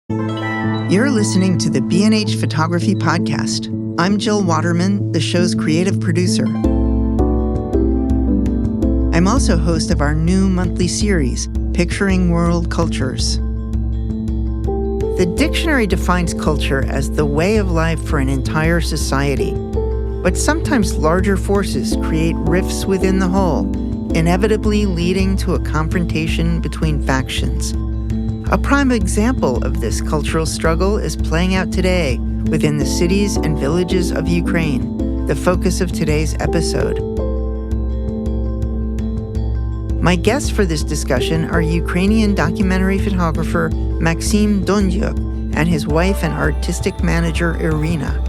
You're listening to the B&H Photography Podcast. I'm Jill Waterman, the show's creative producer. I'm also host of our new monthly series, Picturing World Cultures. The dictionary defines culture as the way of life for an entire society. But sometimes larger forces create rifts within the whole, inevitably leading to a confrontation between factions. A prime example of this cultural struggle is playing out today within the cities and villages of Ukraine, the focus of today's episode. My guests for this discussion are Ukrainian documentary photographer Maxim Dondyuk and his wife and artistic manager Irina.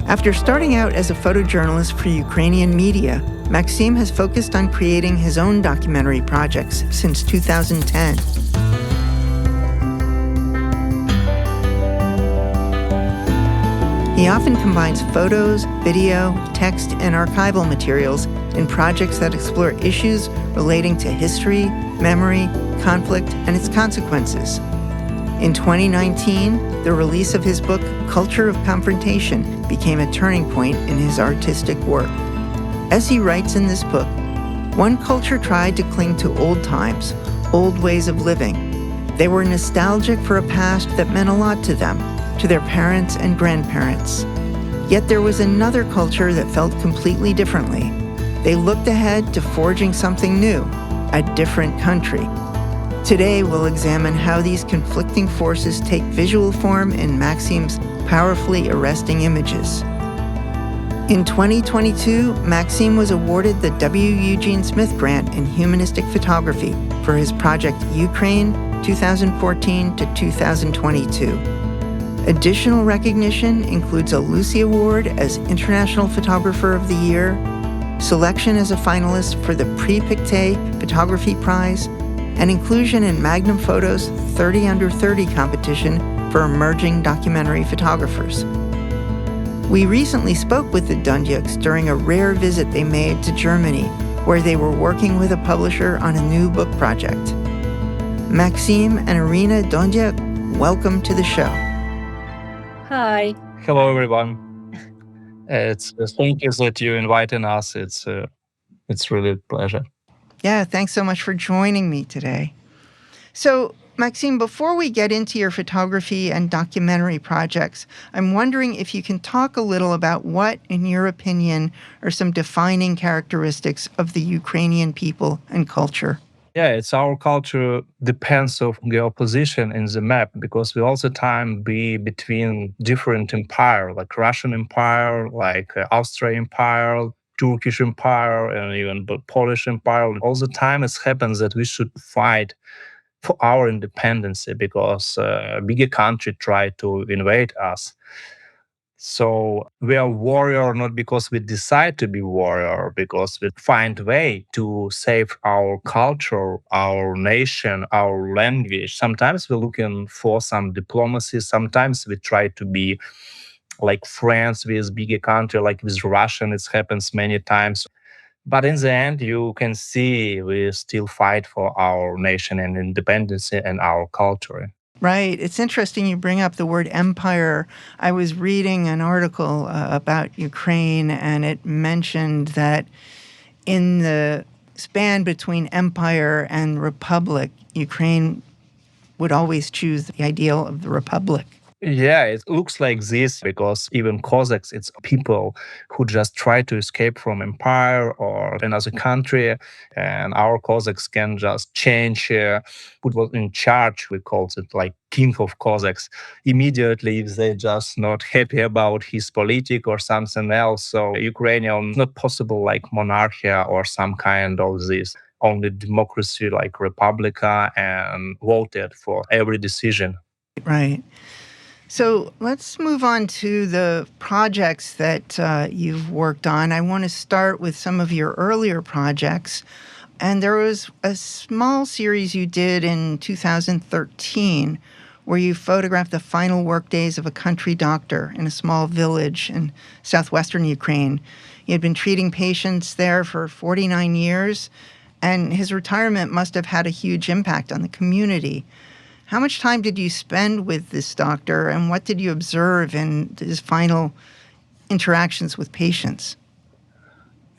After starting out as a photojournalist for Ukrainian media, Maxim has focused on creating his own documentary projects since 2010. He often combines photos, video, text, and archival materials in projects that explore issues relating to history, memory, conflict, and its consequences. In 2019, the release of his book, Culture of Confrontation, became a turning point in his artistic work. As he writes in this book, one culture tried to cling to old times, old ways of living. They were nostalgic for a past that meant a lot to them, to their parents and grandparents. Yet there was another culture that felt completely differently. They looked ahead to forging something new, a different country. Today, we'll examine how these conflicting forces take visual form in Maxim's powerfully arresting images. In 2022, Maxim was awarded the W. Eugene Smith Grant in Humanistic Photography for his project Ukraine 2014 to 2022. Additional recognition includes a Lucy Award as International Photographer of the Year, selection as a finalist for the Prix Pictet Photography Prize, and inclusion in Magnum Photo's 30 Under 30 competition for emerging documentary photographers. We recently spoke with the Dondyuks during a rare visit they made to Germany, where they were working with a publisher on a new book project. Maxim and Irina Dondyuk, welcome to the show. Hi. Hello, everyone. Thank you that you invited us. It's really a pleasure. Yeah, thanks so much for joining me today. So, Maxim, before we get into your photography and documentary projects, I'm wondering if you can talk a little about what, in your opinion, are some defining characteristics of the Ukrainian people and culture. Yeah, it's our culture depends on your position in the map, because we all the time be between different empire, like Russian Empire, like Austrian Empire, Turkish Empire, and even Polish Empire. All the time it happens that we should fight for our independence because a bigger country try to invade us. So we are warrior not because we decide to be warrior, because we find way to save our culture, our nation, our language. Sometimes we're looking for some diplomacy. Sometimes we try to be like friends with bigger country, like with Russian. It happens many times. But in the end, you can see we still fight for our nation and independence and our culture. Right. It's interesting you bring up the word empire. I was reading an article about Ukraine, and it mentioned that in the span between empire and republic, Ukraine would always choose the ideal of the republic. Yeah, it looks like this because even Cossacks, it's people who just try to escape from empire or another country, and our Cossacks can just change who was in charge. We call it like king of Cossacks immediately if they're just not happy about his politic or something else. So Ukrainian not possible like monarchy or some kind of this. Only democracy like Republica and voted for every decision. Right. So let's move on to the projects that you've worked on. I want to start with some of your earlier projects. And there was a small series you did in 2013 where you photographed the final workdays of a country doctor in a small village in southwestern Ukraine. He had been treating patients there for 49 years, and his retirement must have had a huge impact on the community. How much time did you spend with this doctor, and what did you observe in his final interactions with patients?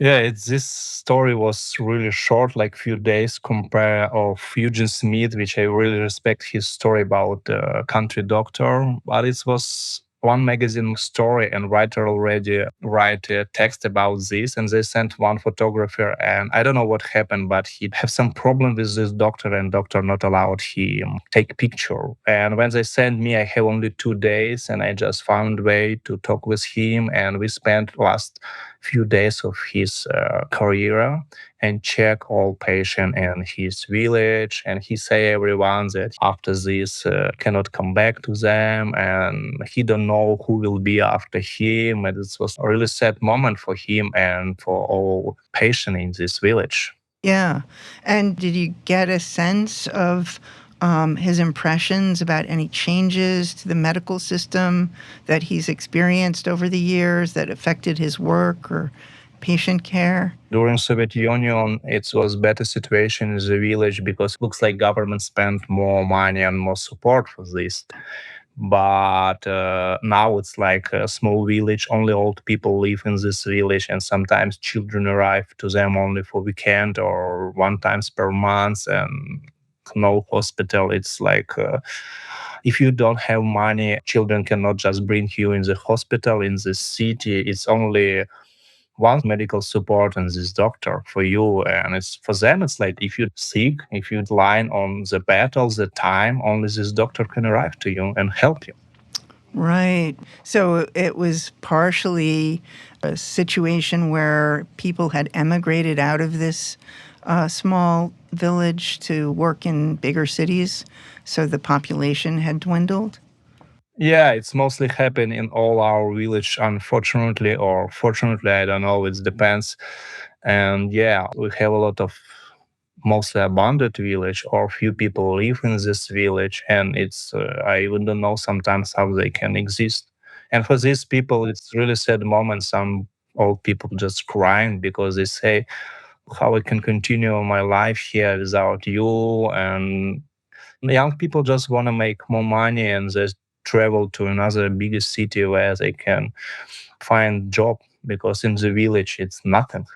Yeah, this story was really short, like few days compare of Eugene Smith, which I really respect his story about the country doctor. But it was one magazine story and writer already write a text about this, and they sent one photographer, and I don't know what happened, but he have some problem with this doctor, and doctor not allowed him take picture. And when they sent me, I have only 2 days, and I just found way to talk with him, and we spent last few days of his career and check all patient in his village, and he say everyone that after this cannot come back to them, and he don't know who will be after him, and it was a really sad moment for him and for all patient in this village. Yeah. And did you get a sense of his impressions about any changes to the medical system that he's experienced over the years that affected his work or patient care? During Soviet Union, it was better situation in the village because it looks like government spent more money and more support for this. But now it's like a small village. Only old people live in this village, and sometimes children arrive to them only for weekend or one times per month, and no hospital. It's like if you don't have money, children cannot just bring you in the hospital in the city. It's only one medical support and this doctor for you, and it's for them it's like if you're sick, if you lying on the bed all the time, only this doctor can arrive to you and help you. Right. So it was partially a situation where people had emigrated out of this small village to work in bigger cities, so the population had dwindled. Yeah, it's mostly happen in all our village, unfortunately or fortunately, I don't know, it depends. And yeah, we have a lot of mostly abandoned village or few people live in this village, and it's I even don't know sometimes how they can exist. And for these people it's really sad moment. Some old people just crying because they say how I can continue my life here without you. And young people just want to make more money, and they travel to another bigger city where they can find job, because in the village it's nothing.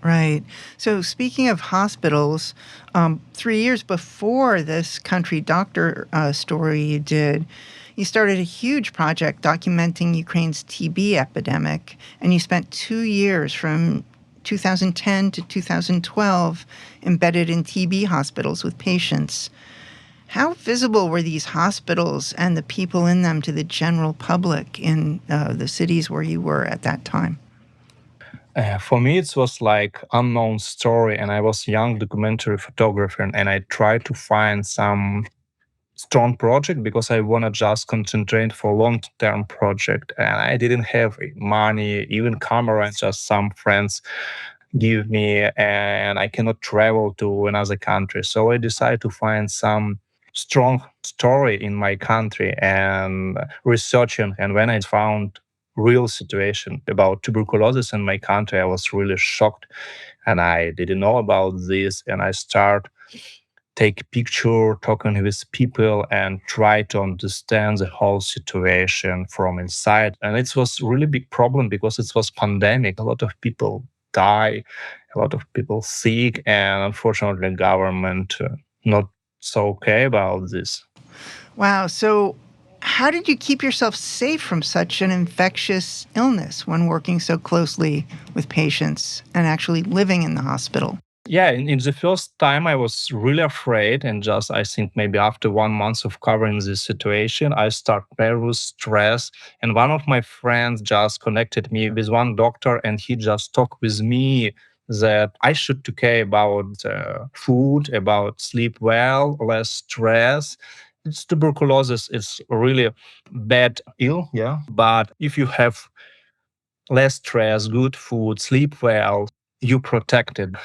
Right. So, speaking of hospitals, 3 years before this country doctor story you did, you started a huge project documenting Ukraine's TB epidemic, and you spent 2 years from 2010 to 2012 embedded in TB hospitals with patients. How visible were these hospitals and the people in them to the general public in the cities where you were at that time? For me, it was like unknown story, and I was young documentary photographer, and I tried to find some strong project because I want to just concentrate for long-term project, and I didn't have money, even camera, and just some friends give me, and I cannot travel to another country. So I decided to find some strong story in my country and researching. And when I found real situation about tuberculosis in my country, I was really shocked, and I didn't know about this. And I start take picture, talking with people, and try to understand the whole situation from inside. And it was really big problem because it was pandemic. A lot of people die, a lot of people sick, and unfortunately, government not so okay about this. Wow. So, how did you keep yourself safe from such an infectious illness when working so closely with patients and actually living in the hospital? Yeah, in the first time I was really afraid, and just I think maybe after 1 month of covering this situation, I start very stress. And one of my friends just connected me with one doctor, and he just talked with me that I should take care about food, about sleep well, less stress. It's tuberculosis. It's really bad ill, yeah. But if you have less stress, good food, sleep well, you protected.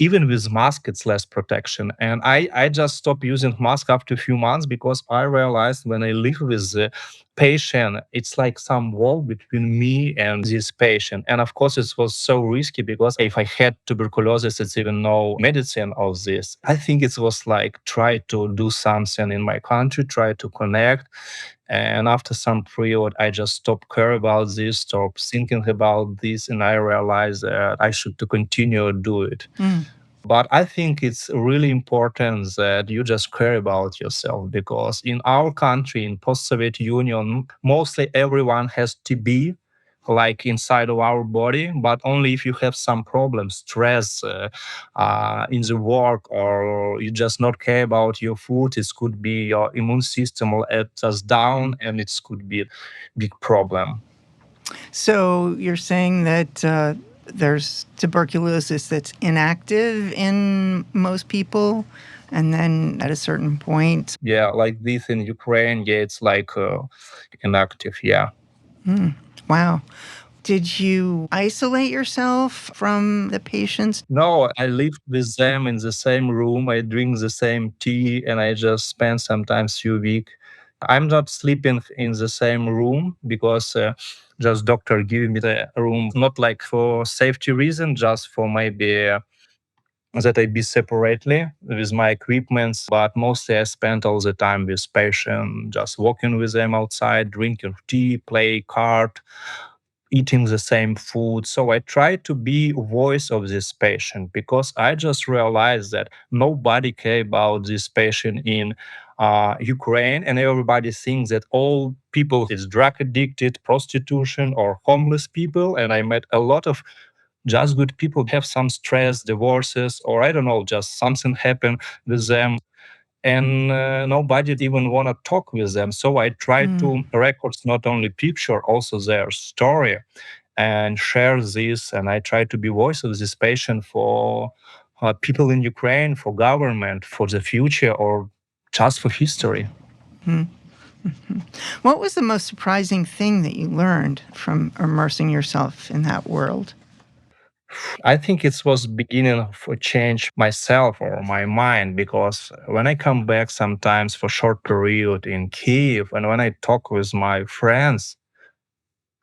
Even with mask, it's less protection. And I just stopped using mask after a few months because I realized when I live with the patient, it's like some wall between me and this patient. And of course, it was so risky because if I had tuberculosis, it's even no medicine of this. I think it was like try to do something in my country, try to connect. And after some period, I just stopped care about this, stopped thinking about this, and I realized that I should to continue to do it. Mm. But I think it's really important that you just care about yourself because in our country, in post-Soviet Union, mostly everyone has TB, like inside of our body, but only if you have some problems, stress in the work, or you just not care about your food, it could be your immune system will let us down, and it could be a big problem. So you're saying that there's tuberculosis that's inactive in most people, and then at a certain point, Yeah, like this in Ukraine, yeah, it's like inactive, yeah. wow. Did you isolate yourself from the patients? No, I lived with them in the same room. I drink the same tea, and I just spend sometimes few weeks. I'm not sleeping in the same room because just doctor give me the room, not like for safety reason, just for maybe that I be separately with my equipments. But mostly I spend all the time with patient, just walking with them outside, drinking tea, play card, eating the same food. So I try to be voice of this patient because I just realized that nobody care about this patient in Ukraine, and everybody thinks that all people is drug addicted, prostitution, or homeless people. And I met a lot of just good people have some stress, divorces, or I don't know, just something happened with them, and nobody even want to talk with them. So I try Mm. to record not only picture, also their story, and share this. And I try to be voice of this patient for people in Ukraine, for government, for the future, or just for history. What was the most surprising thing that you learned from immersing yourself in that world? I think it was beginning of a change myself or my mind because when I come back sometimes for short period in Kiev and when I talk with my friends,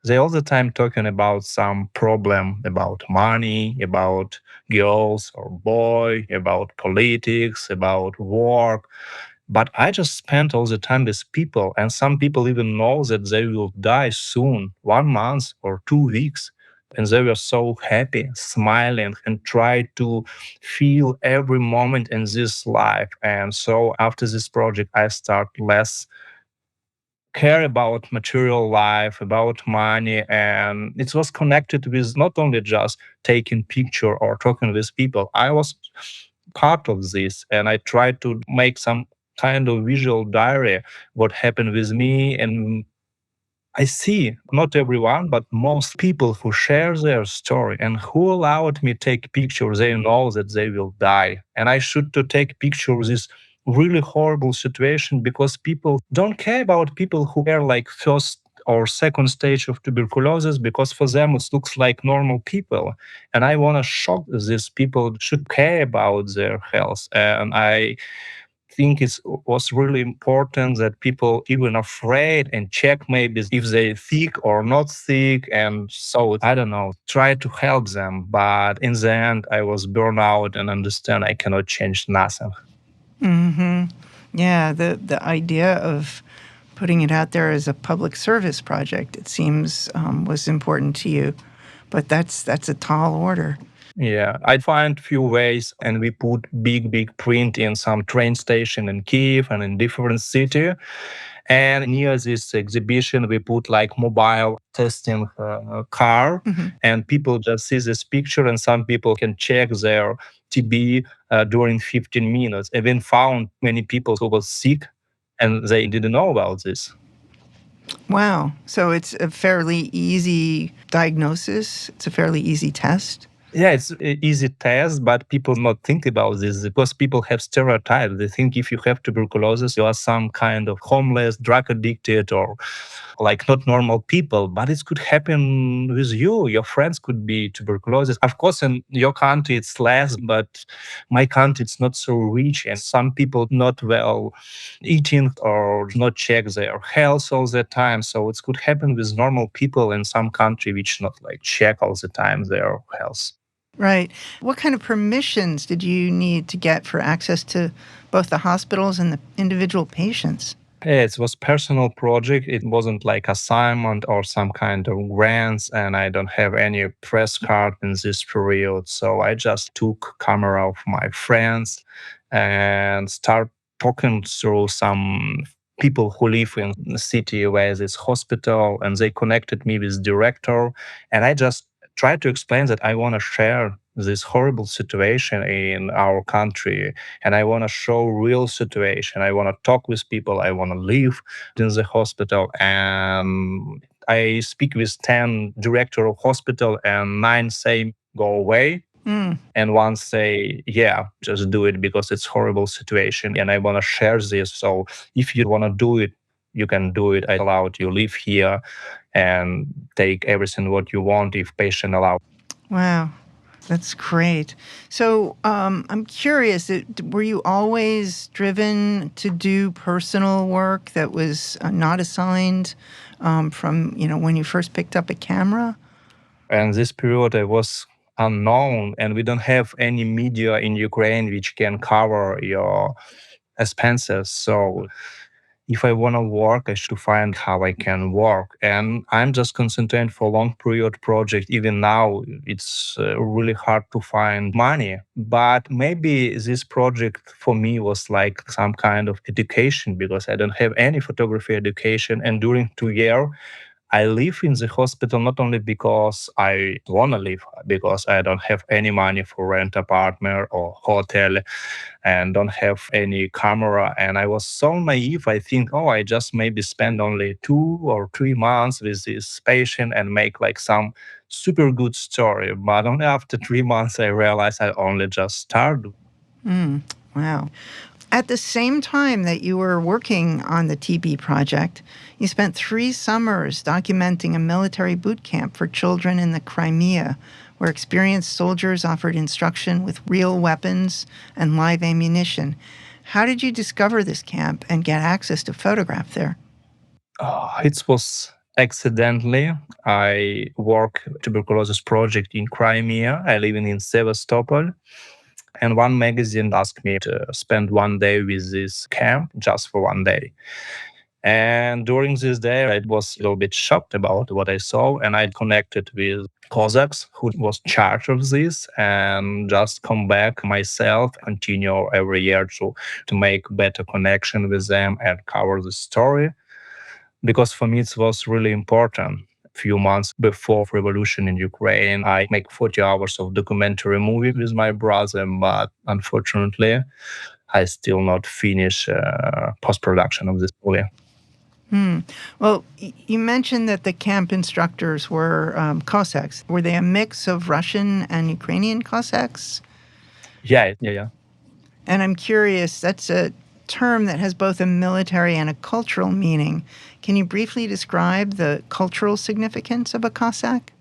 they all the time talking about some problem about money, about girls or boy, about politics, about work. But I just spent all the time with people, and some people even know that they will die soon, 1 month or 2 weeks. And they were so happy, smiling, and try to feel every moment in this life. And so after this project, I start less care about material life, about money, and it was connected with not only just taking picture or talking with people. I was part of this, and I tried to make some kind of visual diary what happened with me. And I see not everyone, but most people who share their story and who allowed me take pictures, they know that they will die. And I should to take pictures this really horrible situation because people don't care about people who are like first or second stage of tuberculosis because for them it looks like normal people. And I want to shock these people should care about their health. And I think it was really important that people even afraid and check maybe if they sick or not sick. And so I don't know, try to help them. But in the end, I was burned out and understand I cannot change nothing. Hmm. Yeah, the idea of putting it out there as a public service project, it seems, was important to you, but that's a tall order. Yeah, I find few ways, and we put big print in some train station in Kiev and in different city. And near this exhibition, we put like mobile testing car, Hmm. and people just see this picture, and some people can check their TB during 15 minutes. And then found many people who was sick, and they didn't know about this. Wow. So it's a fairly easy diagnosis. It's a fairly easy test. Yeah, it's an easy test, but people not think about this because people have stereotypes. They think if you have tuberculosis, you are some kind of homeless, drug addicted, or like not normal people. But it could happen with you. Your friends could be tuberculosis. Of course, in your country it's less, but my country it's not so rich, and some people not well eating or not check their health all the time. So it could happen with normal people in some country which not like check all the time their health. Right. What kind of permissions did you need to get for access to both the hospitals and the individual patients? Yeah, it was personal project. It wasn't like assignment or some kind of grants, and I don't have any press card in this period. So I just took camera of my friends and start talking through some people who live in the city where this hospital, and they connected me with director, and I just tried to explain that I want to share this horrible situation in our country, and I want to show real situation. I want to talk with people. I want to live in the hospital. And I speak with 10 director of hospital, and 9 say go away. Mm. And one say, yeah, just do it because it's horrible situation. And I want to share this. So if you want to do it, you can do it. I allow you live here and take everything what you want if patient allow. Wow. That's great. So I'm curious, were you always driven to do personal work that was not assigned from, when you first picked up a camera? And this period I was unknown, and we don't have any media in Ukraine which can cover your expenses. So if I want to work, I should find how I can work. And I'm just concentrating for long period project. Even now, it's really hard to find money. But maybe this project for me was like some kind of education because I don't have any photography education. And during 2 years, I live in the hospital not only because I want to live, because I don't have any money for rent apartment or hotel and don't have any camera. And I was so naive. I think, oh, I just maybe spend only 2 or 3 months with this patient and make like some super good story. But only after 3 months, I realized I only just started. Mm, wow. At the same time that you were working on the TB project, you spent 3 summers documenting a military boot camp for children in the Crimea, where experienced soldiers offered instruction with real weapons and live ammunition. How did you discover this camp and get access to photograph there? It was accidentally. I work tuberculosis project in Crimea. I live in Sevastopol. And one magazine asked me to spend 1 day with this camp just for 1 day. And during this day, I was a little bit shocked about what I saw. And I connected with Cossacks who was charged of this and just come back myself, continue every year to make better connection with them and cover the story. Because for me, it was really important. Few months before revolution in Ukraine, I make 40 hours of documentary movie with my brother, but unfortunately, I still not finish post production of this movie. Hmm. Well, you mentioned that the camp instructors were Cossacks. Were they a mix of Russian and Ukrainian Cossacks? Yeah. And I'm curious, that's a term that has both a military and a cultural meaning. Can you briefly describe the cultural significance of a Cossack?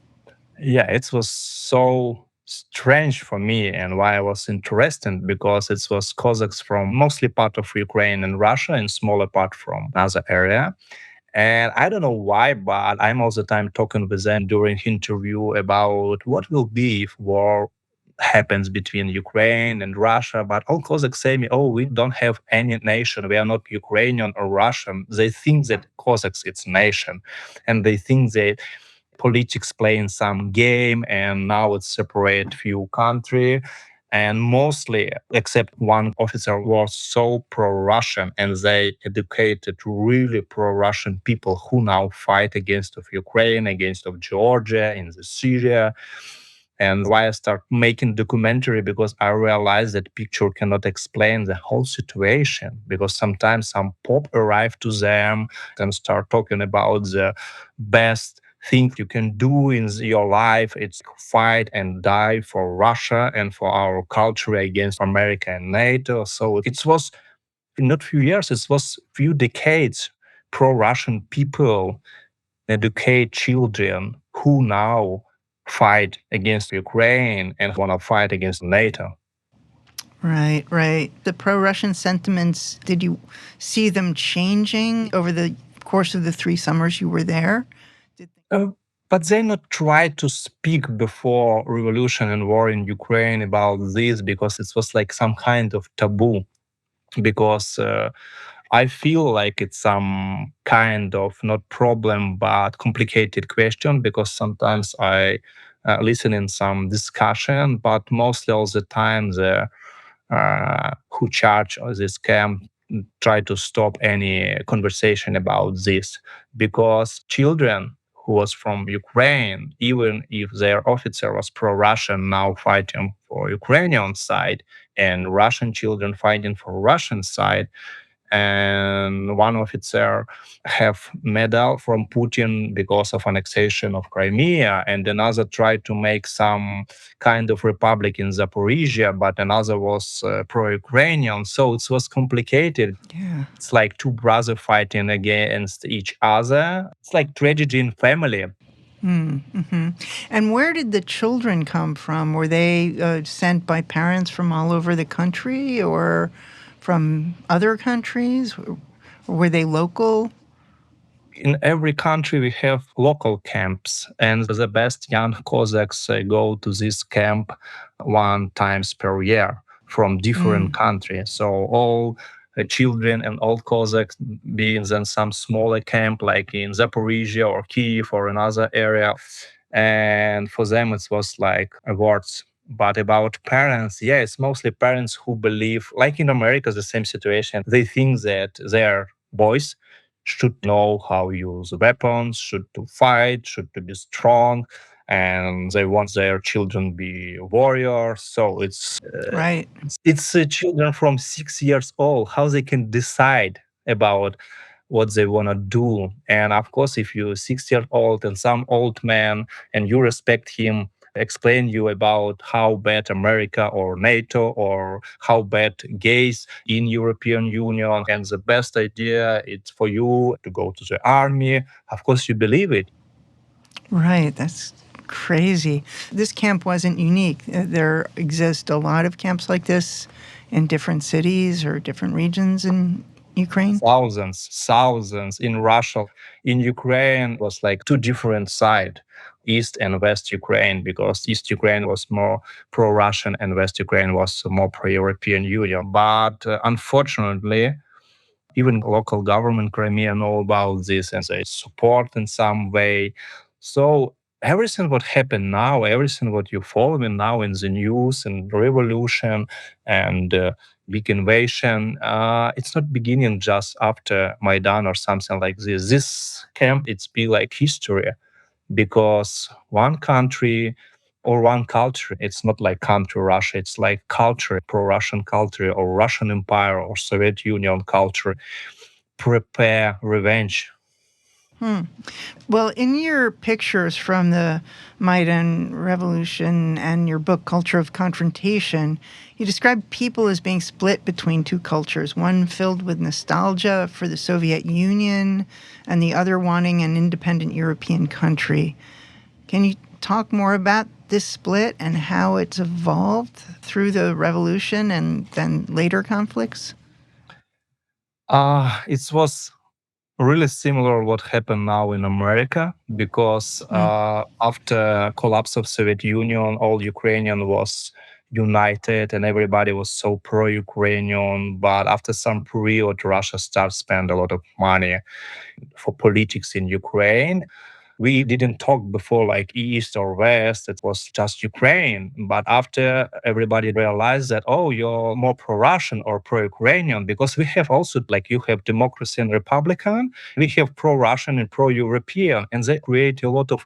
Yeah, it was so strange for me and why I was interested because it was Cossacks from mostly part of Ukraine and Russia and smaller part from another area. And I don't know why, but I'm all the time talking with them during interview about what will be if war happens between Ukraine and Russia. But all Cossacks say me, oh, we don't have any nation. We are not Ukrainian or Russian. They think that Cossacks it's nation, and they think that politics playing some game and now it's separate few country. And mostly except one officer was so pro-Russian and they educated really pro-Russian people who now fight against of Ukraine, against of Georgia, in the Syria. And why I start making documentary because I realized that picture cannot explain the whole situation because sometimes some pop arrive to them and start talking about the best thing you can do in your life. It's fight and die for Russia and for our culture against America and NATO. So it was not few years, it was few decades pro-Russian people educate children who now fight against Ukraine and want to fight against NATO. Right, right. The pro-Russian sentiments, did you see them changing over the course of the 3 summers you were there? Uh, but they not tried to speak before revolution and war in Ukraine about this because it was like some kind of taboo. Because I feel like it's some kind of not problem but complicated question, because sometimes I listen in some discussion, but mostly all the time the who charge this camp try to stop any conversation about this, because children who was from Ukraine, even if their officer was pro-Russian, now fighting for Ukrainian side, and Russian children fighting for Russian side, and one officer have medal from Putin because of annexation of Crimea, and another tried to make some kind of republic in Zaporizhia, but another was pro-Ukrainian. So it was complicated. Yeah. It's like two brothers fighting against each other. It's like tragedy in family. Mm-hmm. And where did the children come from? Were they sent by parents from all over the country or from other countries? Or were they local? In every country, we have local camps, and the best young Cossacks go to this camp 1 time per year from different countries. So all children and all Cossacks be in then some smaller camp, like in Zaporizhia or Kiev or another area. And for them, it was like awards. But about parents, yeah, it's mostly parents who believe, like in America, the same situation. They think that their boys should know how to use weapons, should to fight, should to be strong, and they want their children be warriors. So Right. it's children from 6 years old, how they can decide about what they want to do. And of course, if you're 6 years old and some old man and you respect him, explain you about how bad America or NATO or how bad gays in European Union, and the best idea it's for you to go to the army, of course you believe it. Right. That's crazy. This camp wasn't unique. There exist a lot of camps like this in different cities or different regions in Ukraine. Thousands in Russia. In Ukraine was like two different sides, East and West Ukraine, because East Ukraine was more pro-Russian and West Ukraine was more pro-European Union. But unfortunately, even local government Crimea know about this and they support in some way. So everything what happened now, everything what you following now in the news and revolution and big invasion, it's not beginning just after Maidan or something like this. This camp, it's be like history, because one country or one culture, it's not like country Russia, it's like culture, pro-Russian culture or Russian Empire or Soviet Union culture, prepare revenge. Well, in your pictures from the Maidan Revolution and your book, Culture of Confrontation, you describe people as being split between two cultures, one filled with nostalgia for the Soviet Union and the other wanting an independent European country. Can you talk more about this split and how it's evolved through the revolution and then later conflicts? It was really similar what happened now in America, because after collapse of Soviet Union, all Ukrainian was united and everybody was so pro-Ukrainian. But after some period, Russia started spend a lot of money for politics in Ukraine. We didn't talk before like East or West. It was just Ukraine. But after everybody realized that, oh, you're more pro-Russian or pro-Ukrainian, because we have also, like you have democracy and Republican, we have pro-Russian and pro-European, and they create a lot of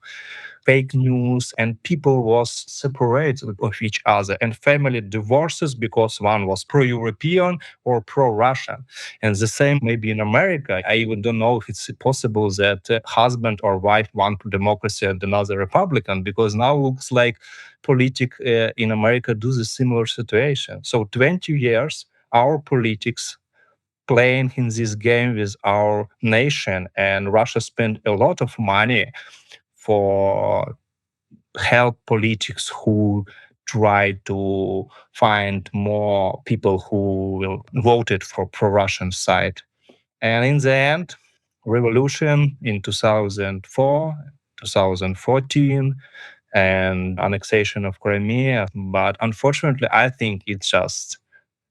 fake news, and people was separated of each other, and family divorces because one was pro-European or pro-Russian. And the same maybe in America. I even don't know if it's possible that husband or wife one democracy and another Republican, because now looks like politics in America do the similar situation. So 20 years, our politics playing in this game with our nation, and Russia spent a lot of money for help politics who try to find more people who will voted for pro-Russian side. And in the end, revolution in 2004, 2014, and annexation of Crimea. But unfortunately, I think it's just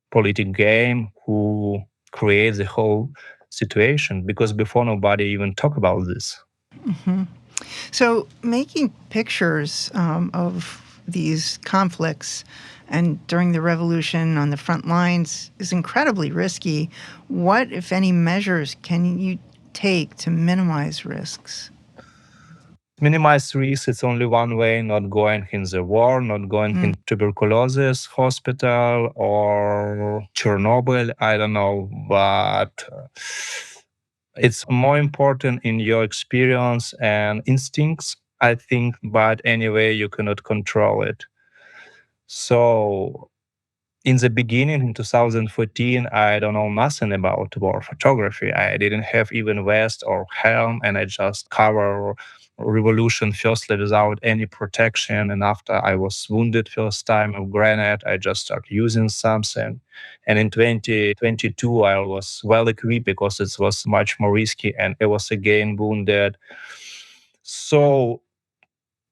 political game who creates the whole situation, because before nobody even talk about this. Hmm. So, making pictures of these conflicts and during the revolution on the front lines is incredibly risky. What, if any, measures can you take to minimize risks? Minimize risks, it's only one way: not going in the war, not going in tuberculosis hospital or Chernobyl, I don't know. But it's more important in your experience and instincts, I think, but anyway, you cannot control it. So in the beginning, in 2014, I don't know nothing about war photography. I didn't have even vest or helm, and I just cover revolution firstly without any protection. And after I was wounded first time of grenade, I just started using something. And in 2022, I was well equipped because it was much more risky, and I was again wounded. So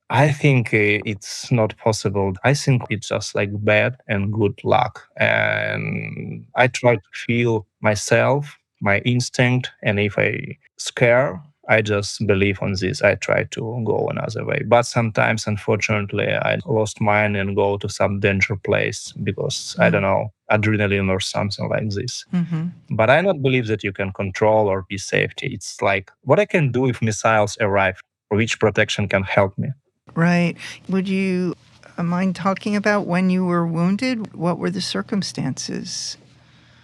I think it's not possible. I think it's just like bad and good luck. And I try to feel myself, my instinct. And if I scare, I just believe on this. I try to go another way. But sometimes, unfortunately, I lost mine and go to some danger place because, I don't know, adrenaline or something like this. Mm-hmm. But I not believe that you can control or be safety. It's like what I can do if missiles arrive, or which protection can help me. Right. Would you mind talking about when you were wounded? What were the circumstances?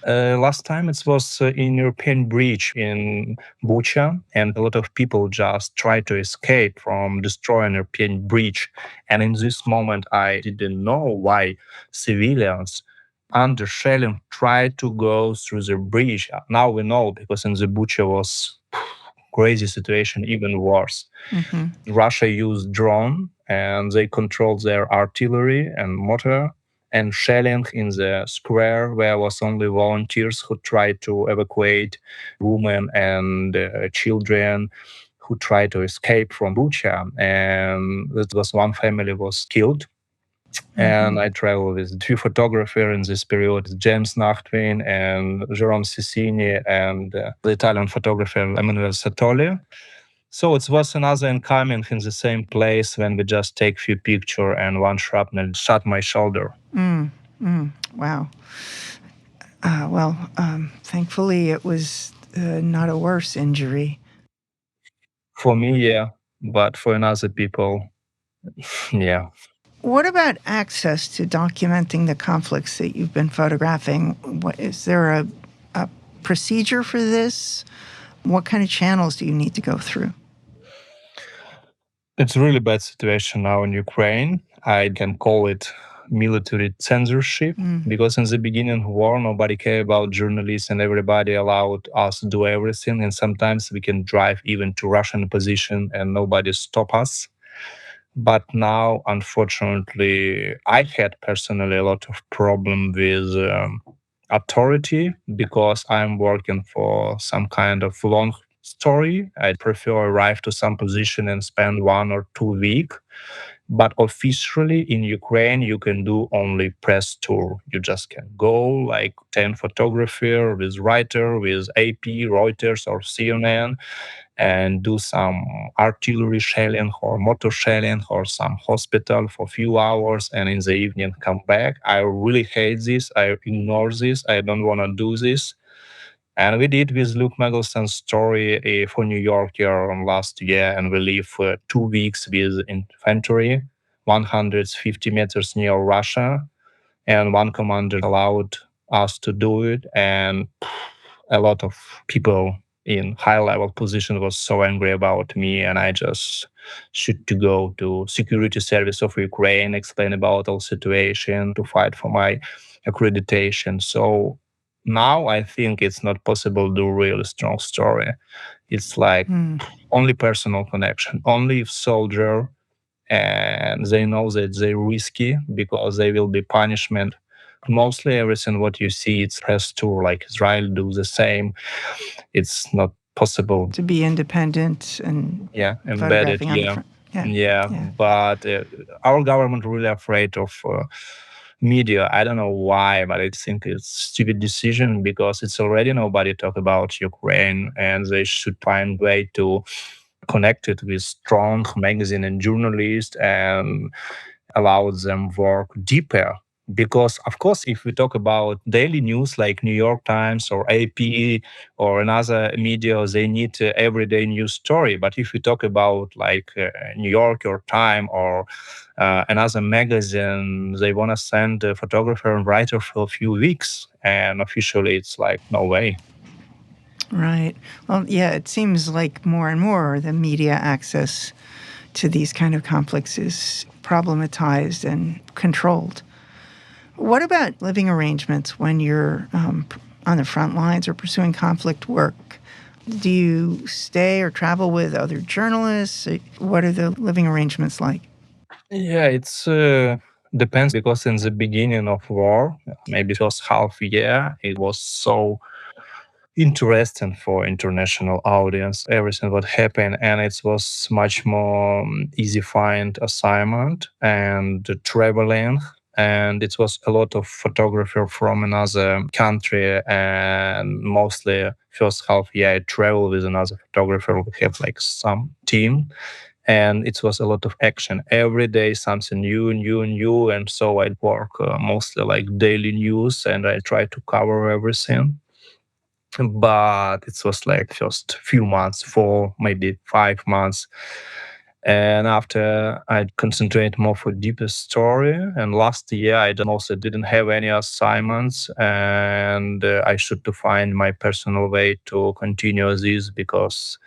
Last time it was in European bridge in Bucha, and a lot of people just tried to escape from destroying European bridge. And in this moment, I didn't know why civilians under shelling tried to go through the bridge. Now we know, because in the Bucha was crazy situation, even worse. Mm-hmm. Russia used drone, and they controlled their artillery and mortar, and shelling in the square where was only volunteers who tried to evacuate women and children who tried to escape from Bucha. And that was one family was killed. And I traveled with two photographers in this period, James Nachtwin and Jerome Cicini, and the Italian photographer Emanuele Satoli. So it was another incoming in the same place when we just take few picture, and one shrapnel shot my shoulder. Wow. Thankfully, it was not a worse injury. For me, yeah, but for another people, yeah. What about access to documenting the conflicts that you've been photographing? Is there a procedure for this? What kind of channels do you need to go through? It's a really bad situation now in Ukraine. I can call it military censorship, because in the beginning of war, nobody cared about journalists, and everybody allowed us to do everything. And sometimes we can drive even to Russian position and nobody stop us. But now, unfortunately, I had personally a lot of problem with authority, because I'm working for some kind of long story. I prefer arrive to some position and spend 1 or 2 weeks. But officially in Ukraine, you can do only press tour. You just can go like 10 photographer with writer, with AP, Reuters, or CNN, and do some artillery shelling or motor shelling or some hospital for a few hours, and in the evening come back. I really hate this. I ignore this. I don't want to do this. And we did with Luke Magelson's story for New York here last year, and we live for 2 weeks with infantry, 150 meters near Russia, and one commander allowed us to do it, and a lot of people in high level position was so angry about me, and I just should to go to security service of Ukraine, explain about all situation, to fight for my accreditation. So now I think it's not possible to do really strong story. It's like only personal connection, only if soldier and they know that they're risky because they will be punishment. Mostly everything what you see, it's press tour, like Israel do the same. It's not possible. To be independent and Embedded, photographing on the front. Yeah. But our government really afraid of media. I don't know why, but I think it's stupid decision because it's already nobody talk about Ukraine, and they should find way to connect it with strong magazine and journalists and allow them work deeper. Because of course, if we talk about daily news like New York Times or AP or another media, they need everyday news story. But if we talk about like New York or Time or another magazine, they want to send a photographer and writer for a few weeks, and officially it's like no way. Right. Well, yeah, it seems like more and more the media access to these kind of conflicts is problematized and controlled. What about living arrangements when you're on the front lines or pursuing conflict work? Do you stay or travel with other journalists? What are the living arrangements like? Yeah, it's depends because in the beginning of war, maybe first half year, it was so interesting for international audience everything what happened, and it was much more easy find assignment and traveling, and it was a lot of photographer from another country, and mostly first half year I travel with another photographer. We have like some team, and it was a lot of action every day, something new, and so I work mostly like daily news, and I try to cover everything. But it was like just few months, 4 maybe 5 months, and after I concentrate more for deeper story. And last year I also didn't have any assignments, and I should to find my personal way to continue this because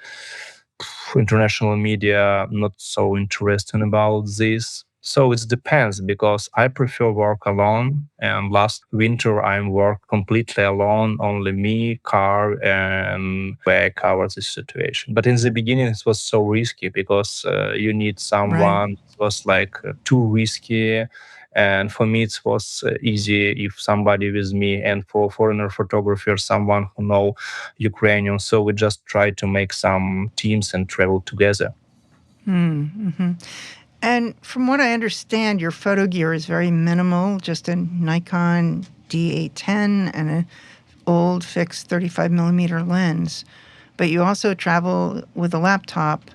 international media not so interested about this. So it depends because I prefer work alone. And last winter I worked completely alone, only me, car, and where I covered the situation. But in the beginning it was so risky because you need someone. Right. It was like too risky. And for me, it was easy if somebody with me, and for foreigner photographer, someone who know Ukrainian. So we just try to make some teams and travel together. And from what I understand, your photo gear is very minimal, just a Nikon D810 and an old fixed 35 millimeter lens. But you also travel with a laptop.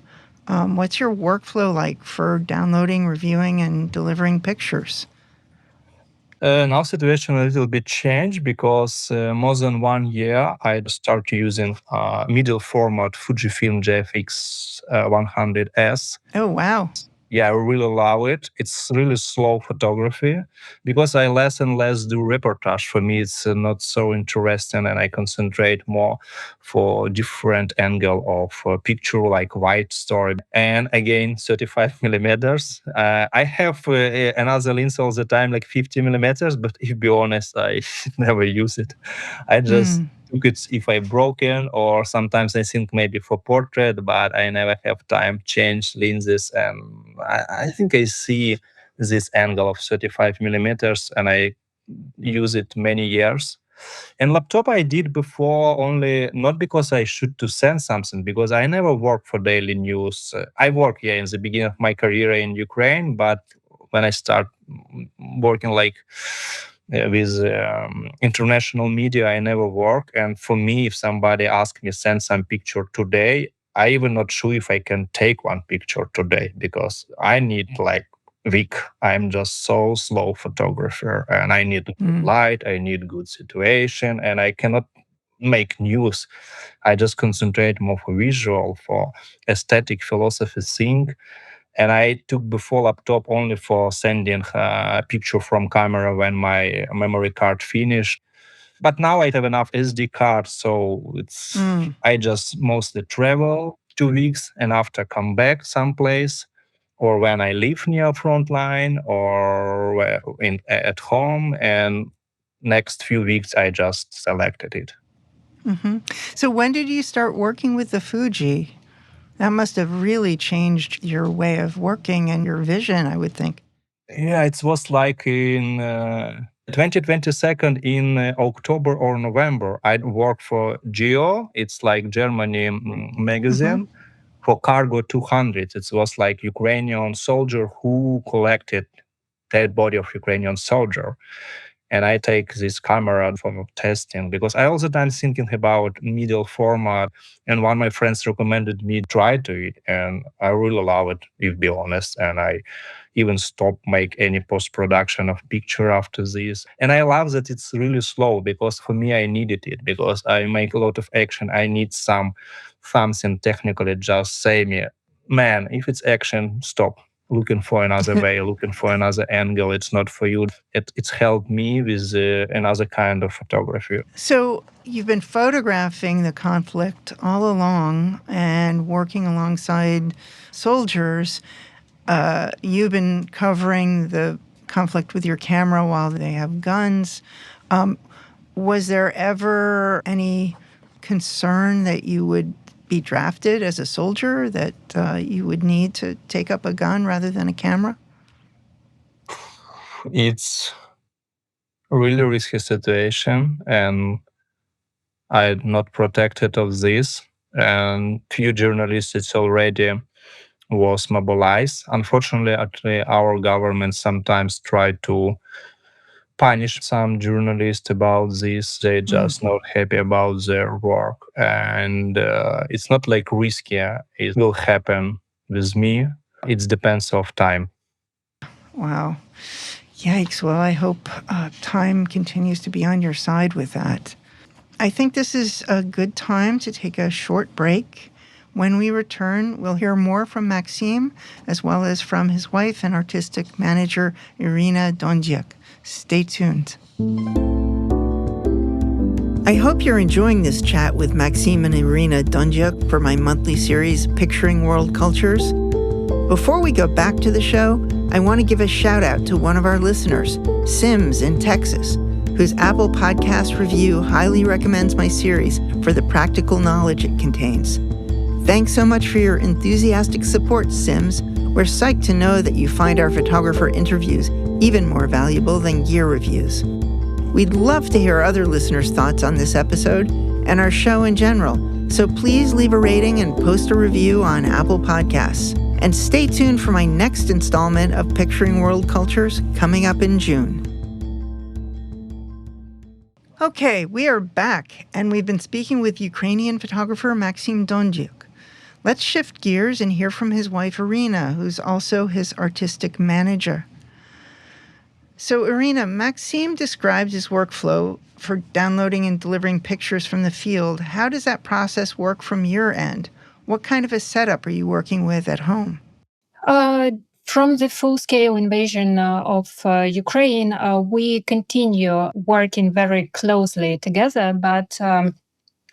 What's your workflow like for downloading, reviewing, and delivering pictures? Now situation a little bit changed because more than 1 year I start using middle format Fujifilm GFX 100S. Oh, wow. Yeah, I really love it. It's really slow photography because I less and less do reportage. For me, it's not so interesting, and I concentrate more for different angle of picture, like white story. And again, 35 millimeters. I have another lens all the time, like 50 millimeters, but if be honest, I never use it. I just took it if I broken, or sometimes I think maybe for portrait, but I never have time change lenses. And I think I see this angle of 35 millimeters, and I use it many years. And laptop I did before only not because I should to send something, because I never worked for daily news. I worked in the beginning of my career in Ukraine, but when I start working like with international media, I never work. And for me, if somebody asks me send some picture today, I even not sure if I can take one picture today because I need like week. I'm just so slow photographer, and I need good light, I need good situation, and I cannot make news. I just concentrate more for visual, for aesthetic philosophy thing. And I took before laptop only for sending a picture from camera when my memory card finished. But now I have enough SD card, so I just mostly travel 2 weeks and after come back someplace, or when I live near frontline or at home, and next few weeks I just selected it. Mm-hmm. So when did you start working with the Fuji? That must have really changed your way of working and your vision, I would think. Yeah, it was like in 2022 in October or November. I worked for Geo. It's like Germany magazine for Cargo 200. It was like Ukrainian soldier who collected dead body of Ukrainian soldier. And I take this camera for testing because I also time thinking about middle format. And one of my friends recommended me try to it, and I really love it, if be honest. And I even stop make any post-production of picture after this. And I love that it's really slow because for me I needed it because I make a lot of action. I need something technically just say me, man, if it's action, stop. Looking for another way, looking for another angle. It's not for you. It's helped me with another kind of photography. So you've been photographing the conflict all along and working alongside soldiers. You've been covering the conflict with your camera while they have guns. Was there ever any concern that you would be drafted as a soldier, that you would need to take up a gun rather than a camera? It's a really risky situation, and I'm not protected of this. And few journalists it's already was mobilized. Unfortunately, actually, our government sometimes try to punish some journalists about this. They're just not happy about their work. And it's not like risky. It will happen with me. It depends of time. Wow. Yikes. Well, I hope time continues to be on your side with that. I think this is a good time to take a short break. When we return, we'll hear more from Maxim, as well as from his wife and artistic manager, Irina Dondyuk. Stay tuned. I hope you're enjoying this chat with Maxim and Irina Dondyuk for my monthly series, Picturing World Cultures. Before we go back to the show, I want to give a shout out to one of our listeners, Sims in Texas, whose Apple Podcast review highly recommends my series for the practical knowledge it contains. Thanks so much for your enthusiastic support, Sims. We're psyched to know that you find our photographer interviews even more valuable than gear reviews. We'd love to hear other listeners' thoughts on this episode and our show in general, so please leave a rating and post a review on Apple Podcasts. And stay tuned for my next installment of Picturing World Cultures coming up in June. Okay, we are back, and we've been speaking with Ukrainian photographer Maxim Dondyuk. Let's shift gears and hear from his wife Irina, who's also his artistic manager. So Irina, Maxim describes his workflow for downloading and delivering pictures from the field. How does that process work from your end? What kind of a setup are you working with at home? From the full-scale invasion of Ukraine, we continue working very closely together, but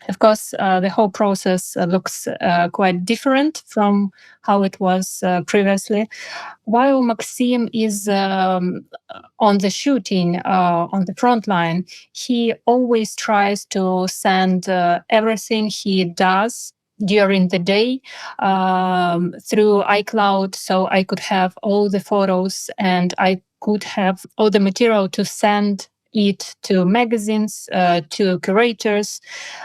of course, the whole process looks quite different from how it was previously. While Maxim is on the shooting, on the front line, he always tries to send everything he does during the day through iCloud, so I could have all the photos and I could have all the material to send it to magazines, to curators,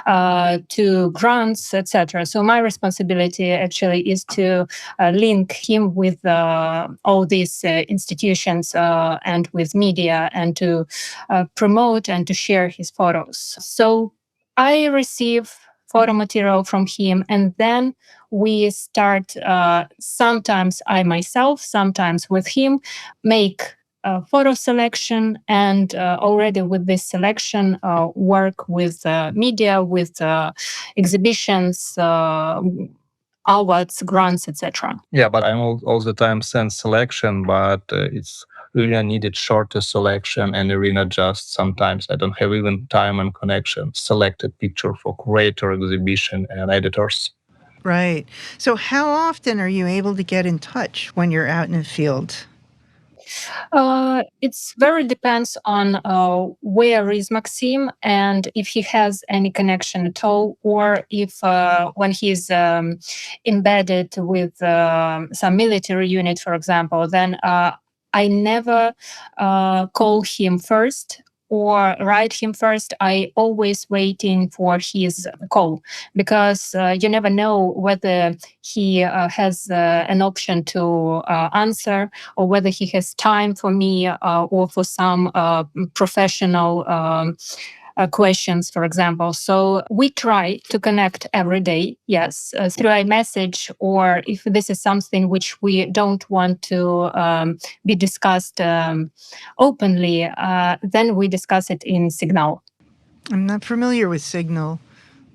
to grants, etc. So my responsibility actually is to link him with all these institutions and with media, and to promote and to share his photos. So I receive photo material from him, and then we start, sometimes I myself, sometimes with him, make photo selection, and already with this selection, work with media, with exhibitions, awards, grants, etc. Yeah, but I'm all the time send selection, but it's Irina needed shorter selection, and Irina just sometimes I don't have even time and connection. Selected picture for curator, exhibition, and editors. Right. So, how often are you able to get in touch when you're out in the field? It's very depends on where is Maxim and if he has any connection at all, or if when he's embedded with some military unit, for example, then I never call him first or write him first. I always waiting for his call, because you never know whether he has an option to answer, or whether he has time for me or for some professional questions, for example. So we try to connect every day, yes, through iMessage, or if this is something which we don't want to be discussed openly, then we discuss it in Signal. I'm not familiar with Signal.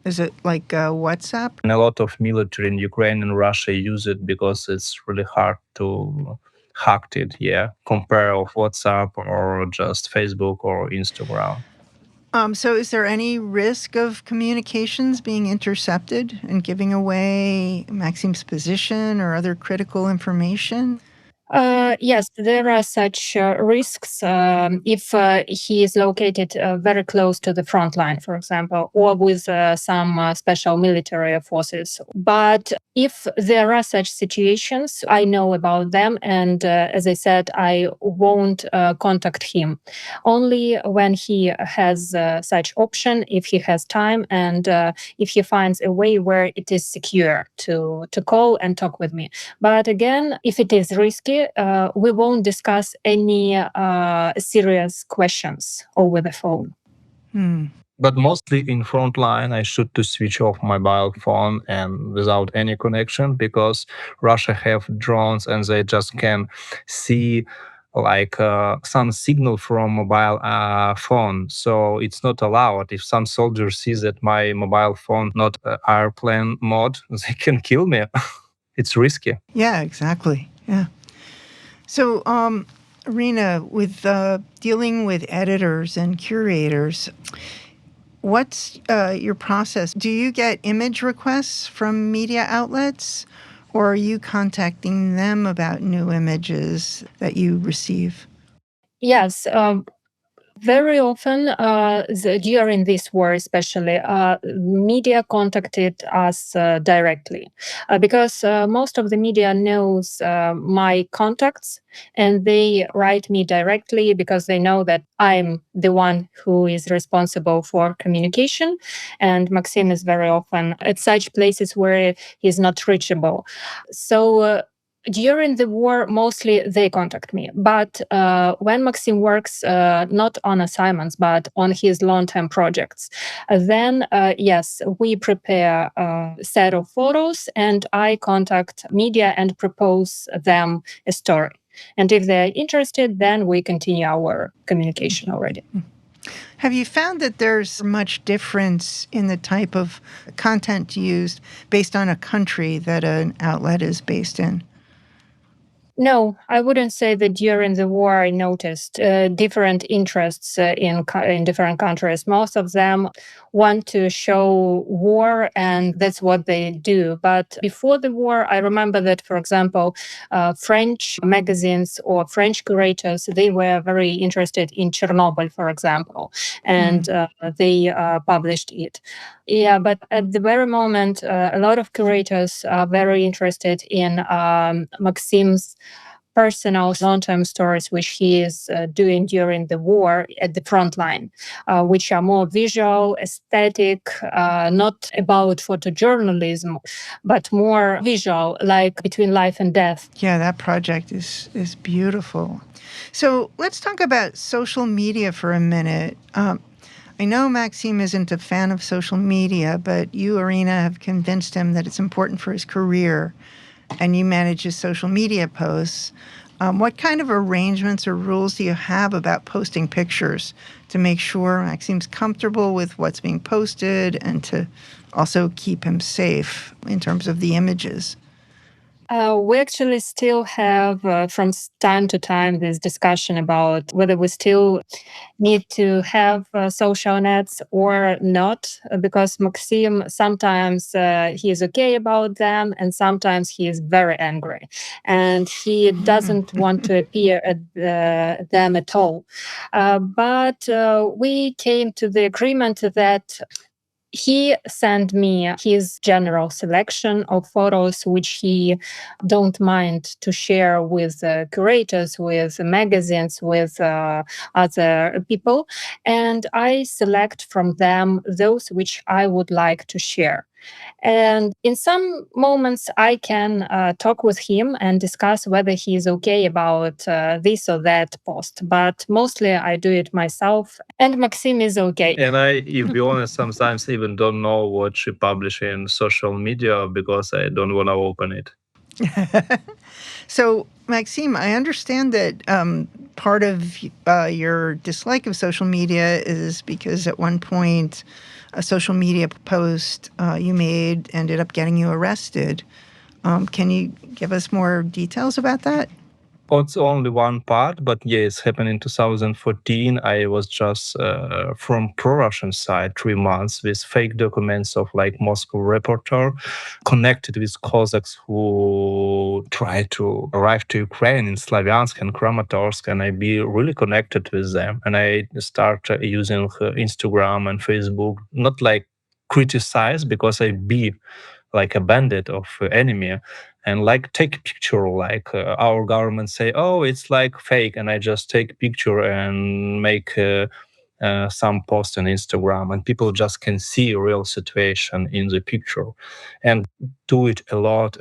Is it like WhatsApp? And a lot of military in Ukraine and Russia use it because it's really hard to hack it, yeah, compare of WhatsApp or just Facebook or Instagram. So, is there any risk of communications being intercepted and giving away Maxim's position or other critical information? Yes, there are such risks if he is located very close to the front line, for example, or with some special military forces. But if there are such situations, I know about them. And as I said, I won't contact him. Only when he has such option, if he has time, and if he finds a way where it is secure to call and talk with me. But again, if it is risky, we won't discuss any serious questions over the phone. But mostly in front line, I should to switch off mobile phone and without any connection, because Russia have drones and they just can see like some signal from mobile phone. So it's not allowed. If some soldier sees that my mobile phone not airplane mode, they can kill me. It's risky. Yeah, exactly. Yeah. So, Irina, with dealing with editors and curators, what's your process? Do you get image requests from media outlets, or are you contacting them about new images that you receive? Yes, very often, during this war especially, media contacted us directly, because most of the media knows my contacts, and they write me directly because they know that I'm the one who is responsible for communication, and Maxim is very often at such places where he's not reachable. So during the war, mostly they contact me. But when Maxim works not on assignments, but on his long-term projects, then yes, we prepare a set of photos, and I contact media and propose them a story. And if they're interested, then we continue our communication already. Have you found that there's much difference in the type of content used based on a country that an outlet is based in? No, I wouldn't say that during the war I noticed different interests in different countries. Most of them want to show war, and that's what they do. But before the war, I remember that, for example, French magazines or French curators, they were very interested in Chernobyl, for example, and they published it. Yeah, but at the very moment, a lot of curators are very interested in Maxim's personal long-term stories, which he is doing during the war at the front line, which are more visual, aesthetic, not about photojournalism, but more visual, like Between Life and Death. Yeah, that project is beautiful. So let's talk about social media for a minute. I know Maxim isn't a fan of social media, but you, Irina, have convinced him that it's important for his career, and you manage his social media posts. What kind of arrangements or rules do you have about posting pictures to make sure Maxim's comfortable with what's being posted and to also keep him safe in terms of the images? We actually still have, from time to time, this discussion about whether we still need to have social nets or not, because Maxim sometimes he is okay about them, and sometimes he is very angry, and he doesn't want to appear at them at all. But we came to the agreement that he sent me his general selection of photos, which he don't mind to share with curators, with magazines, with other people, and I select from them those which I would like to share. And in some moments, I can talk with him and discuss whether he is okay about this or that post. But mostly I do it myself, and Maxim is okay. And I, if be honest, sometimes even don't know what she publish in social media because I don't want to open it. So, Maxime, I understand that part of your dislike of social media is because at one point a social media post you made ended up getting you arrested. Can you give us more details about that? It's only one part, but yeah, it's happened in 2014. I was just from pro-Russian side 3 months with fake documents of like Moscow reporter connected with Cossacks who try to arrive to Ukraine in Slavyansk and Kramatorsk, and I be really connected with them. And I start using Instagram and Facebook, not like criticize because I be like a bandit of enemy and like take picture like our government say, oh, it's like fake, and I just take picture and make some post on Instagram, and people just can see real situation in the picture and do it a lot.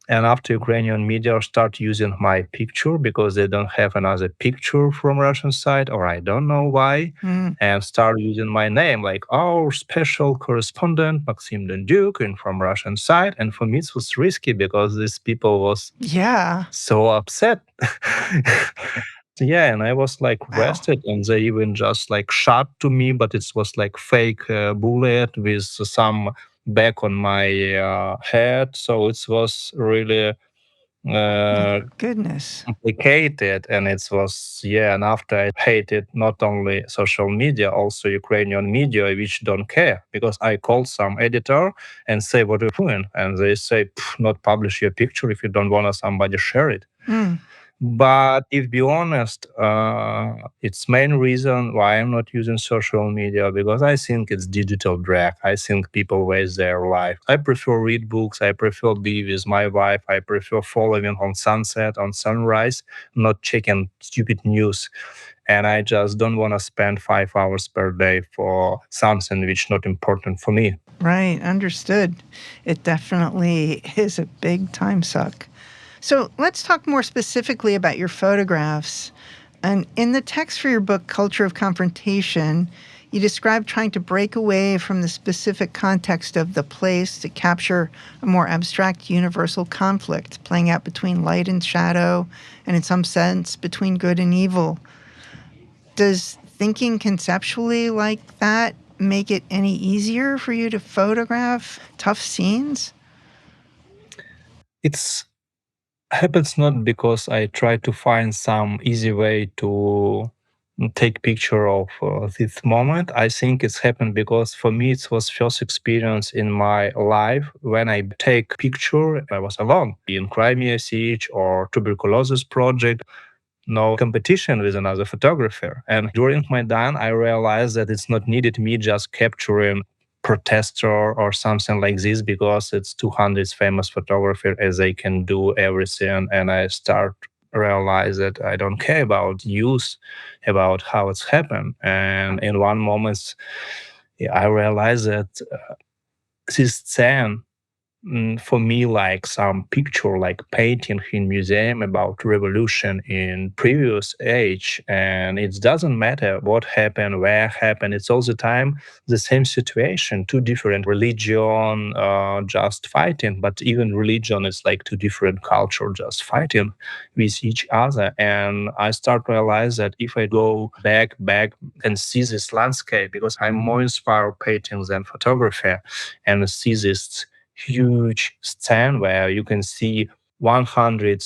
And after Ukrainian media start using my picture because they don't have another picture from Russian side, or I don't know why, and start using my name, like our special correspondent, Maxim Dondyuk, and from Russian side. And for me, it was risky because these people was so upset. Yeah, and I was like arrested, and they even just like shot to me, but it was like fake bullet with some back on my head. So it was really Goodness. complicated, and it was, yeah. And after I hated not only social media, also Ukrainian media, which don't care, because I called some editor and say, what are you doing? And they say, not publish your picture if you don't want somebody share it. But if be honest, it's main reason why I'm not using social media, because I think it's digital drag. I think people waste their life. I prefer read books. I prefer be with my wife. I prefer following on sunset, on sunrise, not checking stupid news. And I just don't want to spend 5 hours per day for something which not important for me. Right, understood. It definitely is a big time suck. So let's talk more specifically about your photographs. And in the text for your book, Culture of Confrontation, you describe trying to break away from the specific context of the place to capture a more abstract universal conflict playing out between light and shadow, and in some sense, between good and evil. Does thinking conceptually like that make it any easier for you to photograph tough scenes? It's happens not because I try to find some easy way to take picture of this moment. I think it's happened because for me it was first experience in my life when I take picture. I was alone in Crimea siege or tuberculosis project. No competition with another photographer. And during my done, I realized that it's not needed me just capturing protester or something like this, because it's 200 famous photographer as they can do everything. And I start realize that I don't care about use, about how it's happened. And in one moment, I realized that this scene for me, like some picture, like painting in museum about revolution in previous age, and it doesn't matter what happened, where happened. It's all the time the same situation, two different religion just fighting, but even religion is like two different culture just fighting with each other. And I start to realize that if I go back and see this landscape, because I'm more inspired painting than photography, and see this huge stand where you can see 100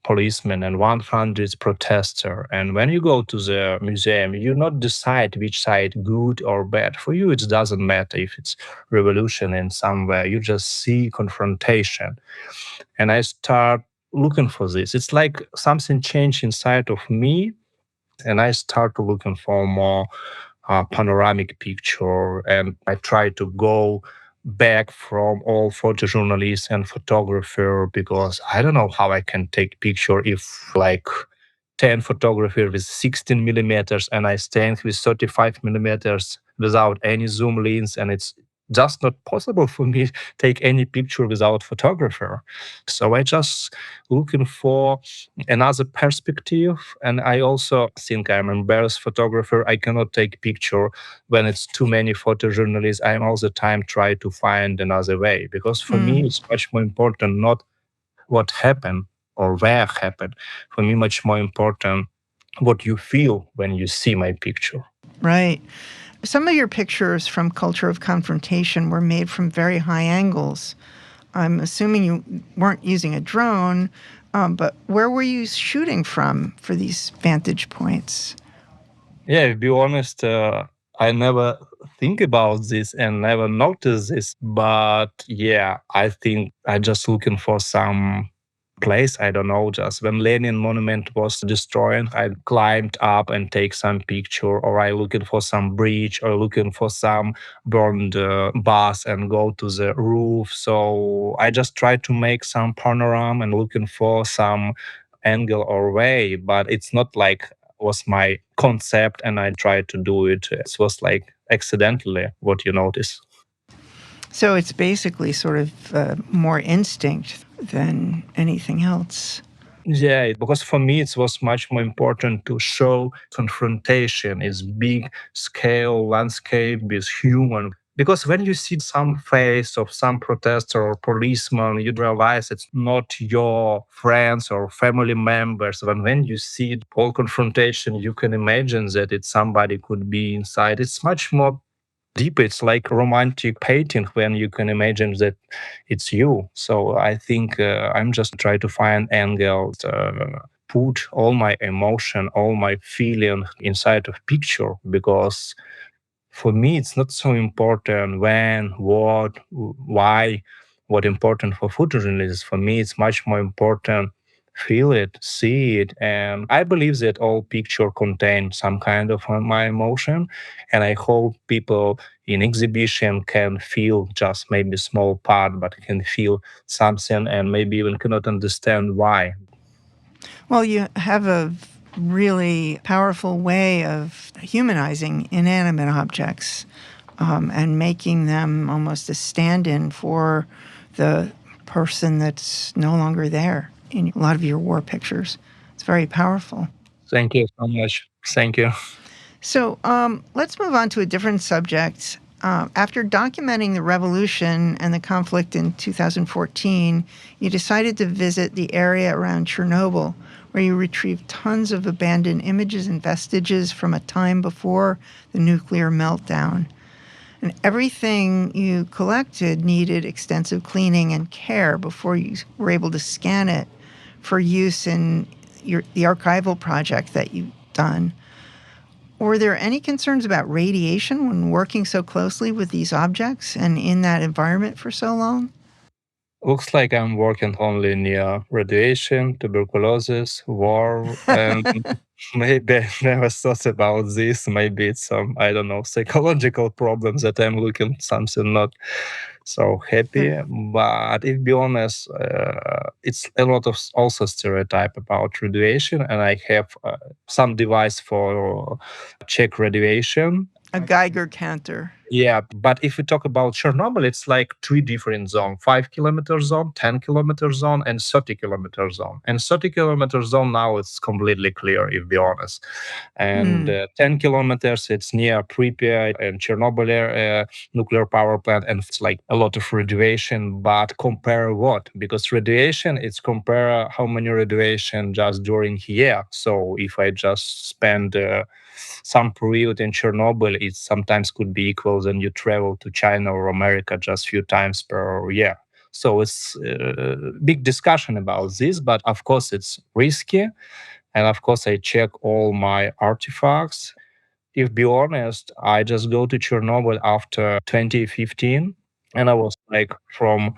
policemen and 100 protester. And when you go to the museum, you not decide which side good or bad. For you, it doesn't matter if it's revolution in somewhere. You just see confrontation. And I start looking for this. It's like something changed inside of me, and I start looking for more panoramic picture, and I try to go back from all photojournalists and photographer, because I don't know how I can take picture if like 10 photographer with 16 millimeters and I stand with 35 millimeters without any zoom lens, and it's just not possible for me to take any picture without photographer. So I just looking for another perspective. And I also think I'm embarrassed photographer. I cannot take picture when it's too many photojournalists. I'm all the time try to find another way, because for me it's much more important not what happened or where happened. For me, much more important what you feel when you see my picture. Right. Some of your pictures from Culture of Confrontation were made from very high angles. I'm assuming you weren't using a drone, but where were you shooting from for these vantage points? Yeah, to be honest, I never think about this and never noticed this. But yeah, I think I just looking for some place. I don't know, just when Lenin monument was destroyed, I climbed up and take some picture, or I looking for some bridge, or looking for some burned bus and go to the roof. So I just try to make some panorama and looking for some angle or way, but it's not like was my concept and I tried to do it. It was like accidentally what you notice. So it's basically sort of more instinct than anything else. Yeah, because for me it was much more important to show confrontation is big scale landscape with human. Because when you see some face of some protester or policeman, you realize it's not your friends or family members. When you see all confrontation, you can imagine that it's somebody could be inside. It's much more deep. It's like romantic painting when you can imagine that it's you. So I think I'm just trying to find angles, put all my emotion, all my feeling inside of picture, because for me it's not so important when, what, why. What important for photojournalists, for me it's much more important feel it, see it. And I believe that all picture contain some kind of my emotion, and I hope people in exhibition can feel just maybe small part, but can feel something and maybe even cannot understand why. Well, you have a really powerful way of humanizing inanimate objects and making them almost a stand-in for the person that's no longer there in a lot of your war pictures. It's very powerful. Thank you so much. Thank you. So let's move on to a different subject. After documenting the revolution and the conflict in 2014, you decided to visit the area around Chernobyl, where you retrieved tons of abandoned images and vestiges from a time before the nuclear meltdown. And everything you collected needed extensive cleaning and care before you were able to scan it for use in the archival project that you've done. Were there any concerns about radiation when working so closely with these objects and in that environment for so long? Looks like I'm working only near radiation, tuberculosis, war, and maybe I never thought about this. Maybe it's some, I don't know, psychological problems that I'm looking something not so happy. But if be honest, it's a lot of also stereotype about radiation, and I have some device for check radiation. A Geiger counter. Yeah, but if we talk about Chernobyl, it's like three different zones: 5 kilometer zone, 10 kilometer zone, and 30 kilometer zone. And 30 kilometer zone now it's completely clear, if be honest. And Mm. 10 kilometers, it's near Pripyat and Chernobyl nuclear power plant, and it's like a lot of radiation. But compare what? Because radiation, it's compare how many radiation just during year. So if I just spend some period in Chernobyl, it sometimes could be equal than you travel to China or America just few times per year. So it's a big discussion about this, but of course it's risky. And of course I check all my artifacts. If be honest, I just go to Chernobyl after 2015, and I was like from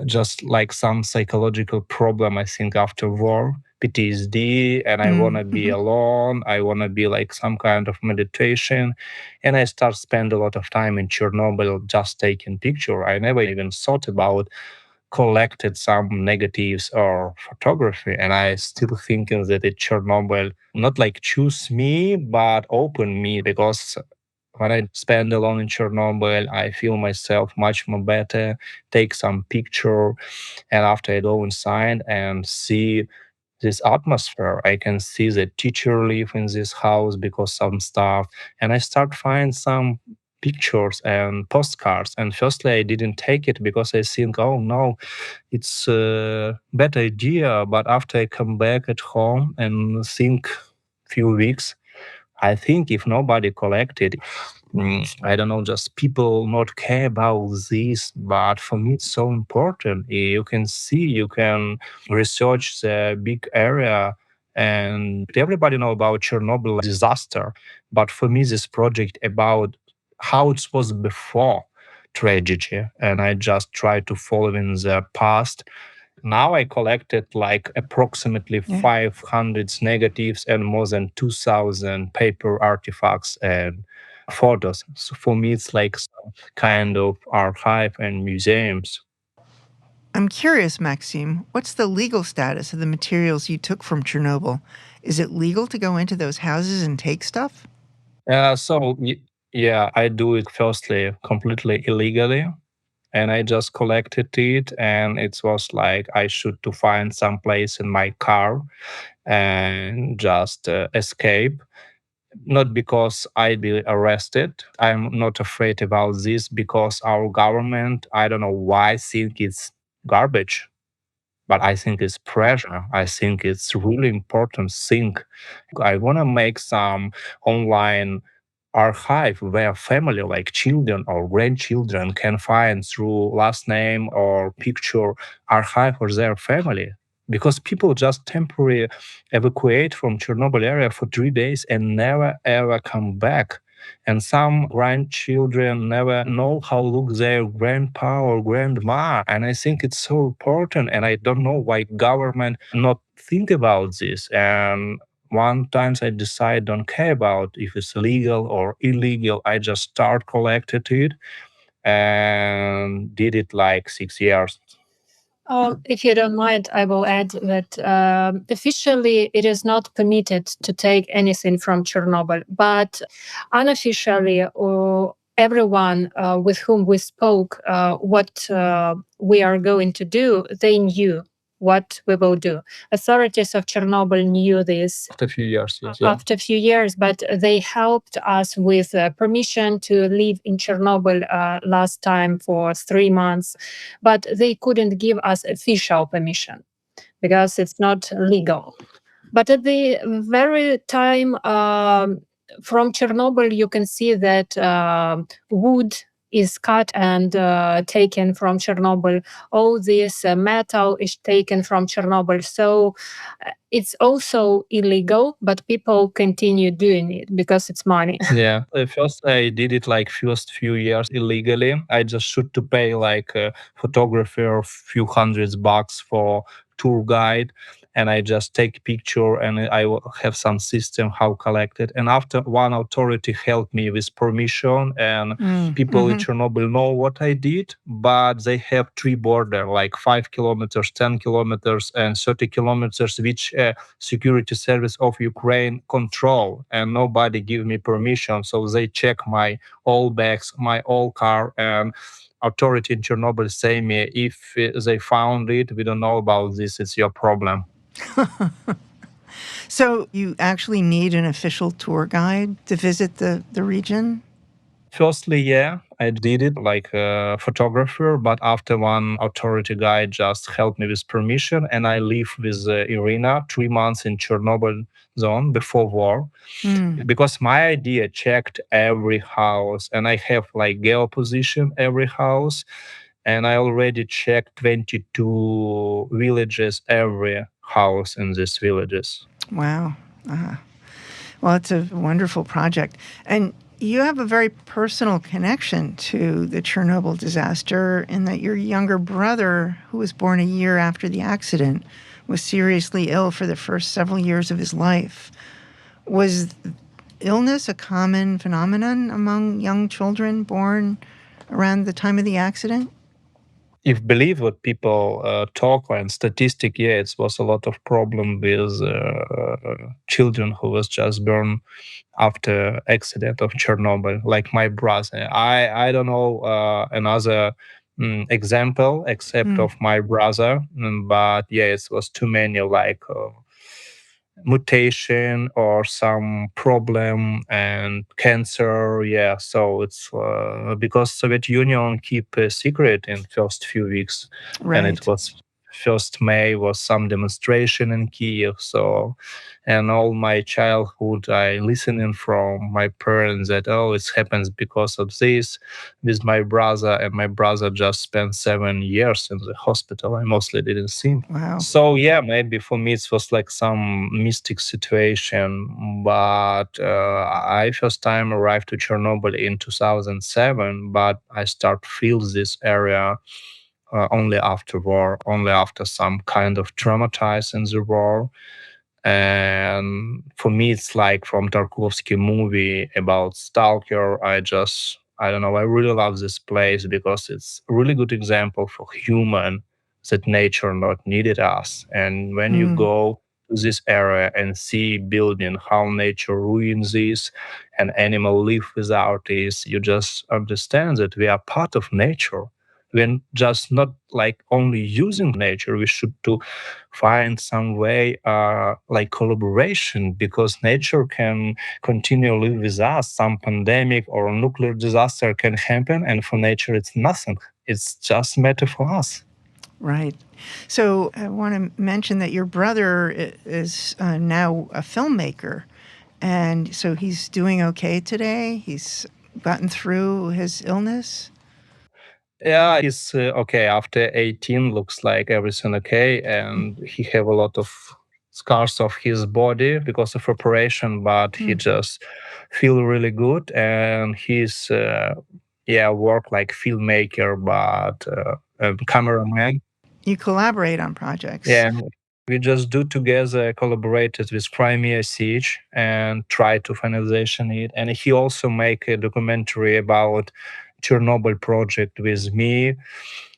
just like some psychological problem, I think, after war, PTSD, and I want to be Mm-hmm. alone. I want to be like some kind of meditation. And I start spend a lot of time in Chernobyl just taking picture. I never even thought about collected some negatives or photography. And I still thinking that it Chernobyl not like choose me, but open me, because when I spend alone in Chernobyl, I feel myself much more better, take some picture, and after I go inside and see this atmosphere, I can see the teacher live in this house because some stuff, and I start find some pictures and postcards. And firstly, I didn't take it because I think, oh no, it's a bad idea. But after I come back at home and think few weeks, I think if nobody collected, I don't know, just people not care about this. But for me, it's so important. You can see, you can research the big area, and everybody know about Chernobyl disaster. But for me, this project about how it was before tragedy, and I just try to follow in the past. Now I collected like approximately Yeah. 500 negatives and more than 2,000 paper artifacts and photos. So for me, it's like some kind of archive and museums. I'm curious, Maxim, what's the legal status of the materials you took from Chernobyl? Is it legal to go into those houses and take stuff? Yeah, I do it firstly completely illegally. And I just collected it, and it was like I should to find some place in my car and just escape. Not because I'd be arrested. I'm not afraid about this because our government, I don't know why, think it's garbage, but I think it's pressure. I think it's really important thing. I want to make some online archive where family like children or grandchildren can find through last name or picture archive for their family, because people just temporarily evacuate from Chernobyl area for 3 days and never ever come back. And some grandchildren never know how look their grandpa or grandma. And I think it's so important. And I don't know why government not think about this. And one times I decide don't care about if it's legal or illegal. I just start collected it and did it like 6 years. If you don't mind, I will add that officially it is not permitted to take anything from Chernobyl, but unofficially, everyone with whom we spoke, what we are going to do, they knew what we will do. Authorities of Chernobyl knew this After a few years, yes. after a few years, but they helped us with permission to live in Chernobyl last time for 3 months, but they couldn't give us official permission because it's not legal. But at the very time from Chernobyl, you can see that wood is cut and taken from Chernobyl. All this metal is taken from Chernobyl. So it's also illegal, but people continue doing it because it's money. Yeah. First, I did it like first few years illegally. I just should to pay like a photographer a few hundreds bucks for tour guide. and I just take picture, and I will have some system how collect it. And after one authority helped me with permission, and people in Chernobyl know what I did, but they have three border, like 5 kilometers, 10 kilometers, and 30 kilometers, which security service of Ukraine control, and nobody give me permission. So they check my all bags, my all car, and authority in Chernobyl say me, if they found it, we don't know about this, it's your problem. So you actually need an official tour guide to visit the region? Firstly, yeah, I did it like a photographer, but after one authority guy just helped me with permission, and I live with Irina 3 months in Chernobyl zone before war, because my idea checked every house, and I have like geo position every house, and I already checked 22 villages, every house in these villages. Wow. Well, it's a wonderful project. And you have a very personal connection to the Chernobyl disaster in that your younger brother, who was born a year after the accident, was seriously ill for the first several years of his life. Was illness a common phenomenon among young children born around the time of the accident? If believe what people talk and statistic, yeah, it was a lot of problem with children who was just born after accident of Chernobyl, like my brother. I don't know another example except of my brother, but yeah, it was too many like mutation or some problem and cancer. Yeah, so it's because Soviet Union keep a secret in first few weeks, and it Right. was first May was some demonstration in Kiev. So, and all my childhood I listening from my parents that, oh, it happens because of this with my brother, and my brother just spent 7 years in the hospital. I mostly didn't see him. Wow. So yeah, maybe for me it was like some mystic situation. But I first time arrived to Chernobyl in 2007, but I start feel this area only after war, only after some kind of traumatized in the war. And for me, it's like from Tarkovsky movie about Stalker. I don't know, I really love this place because it's a really good example for human that nature not needed us. And when you go to this area and see building, how nature ruins this and animal live without this, you just understand that we are part of nature. We're just not like only using nature. We should to find some way like collaboration, because nature can continue live with us. Some pandemic or nuclear disaster can happen, and for nature it's nothing. It's just matter for us. Right. So I want to mention that your brother is now a filmmaker, and so he's doing okay today. He's gotten through his illness. Yeah, he's okay after 18. Looks like everything okay, and he have a lot of scars of his body because of operation, but he just feel really good, and he's work like filmmaker, but cameraman. You collaborate on projects. Yeah, we just do together, collaborated with Crimea Siege and try to finalization it. And he also make a documentary about Chernobyl project with me.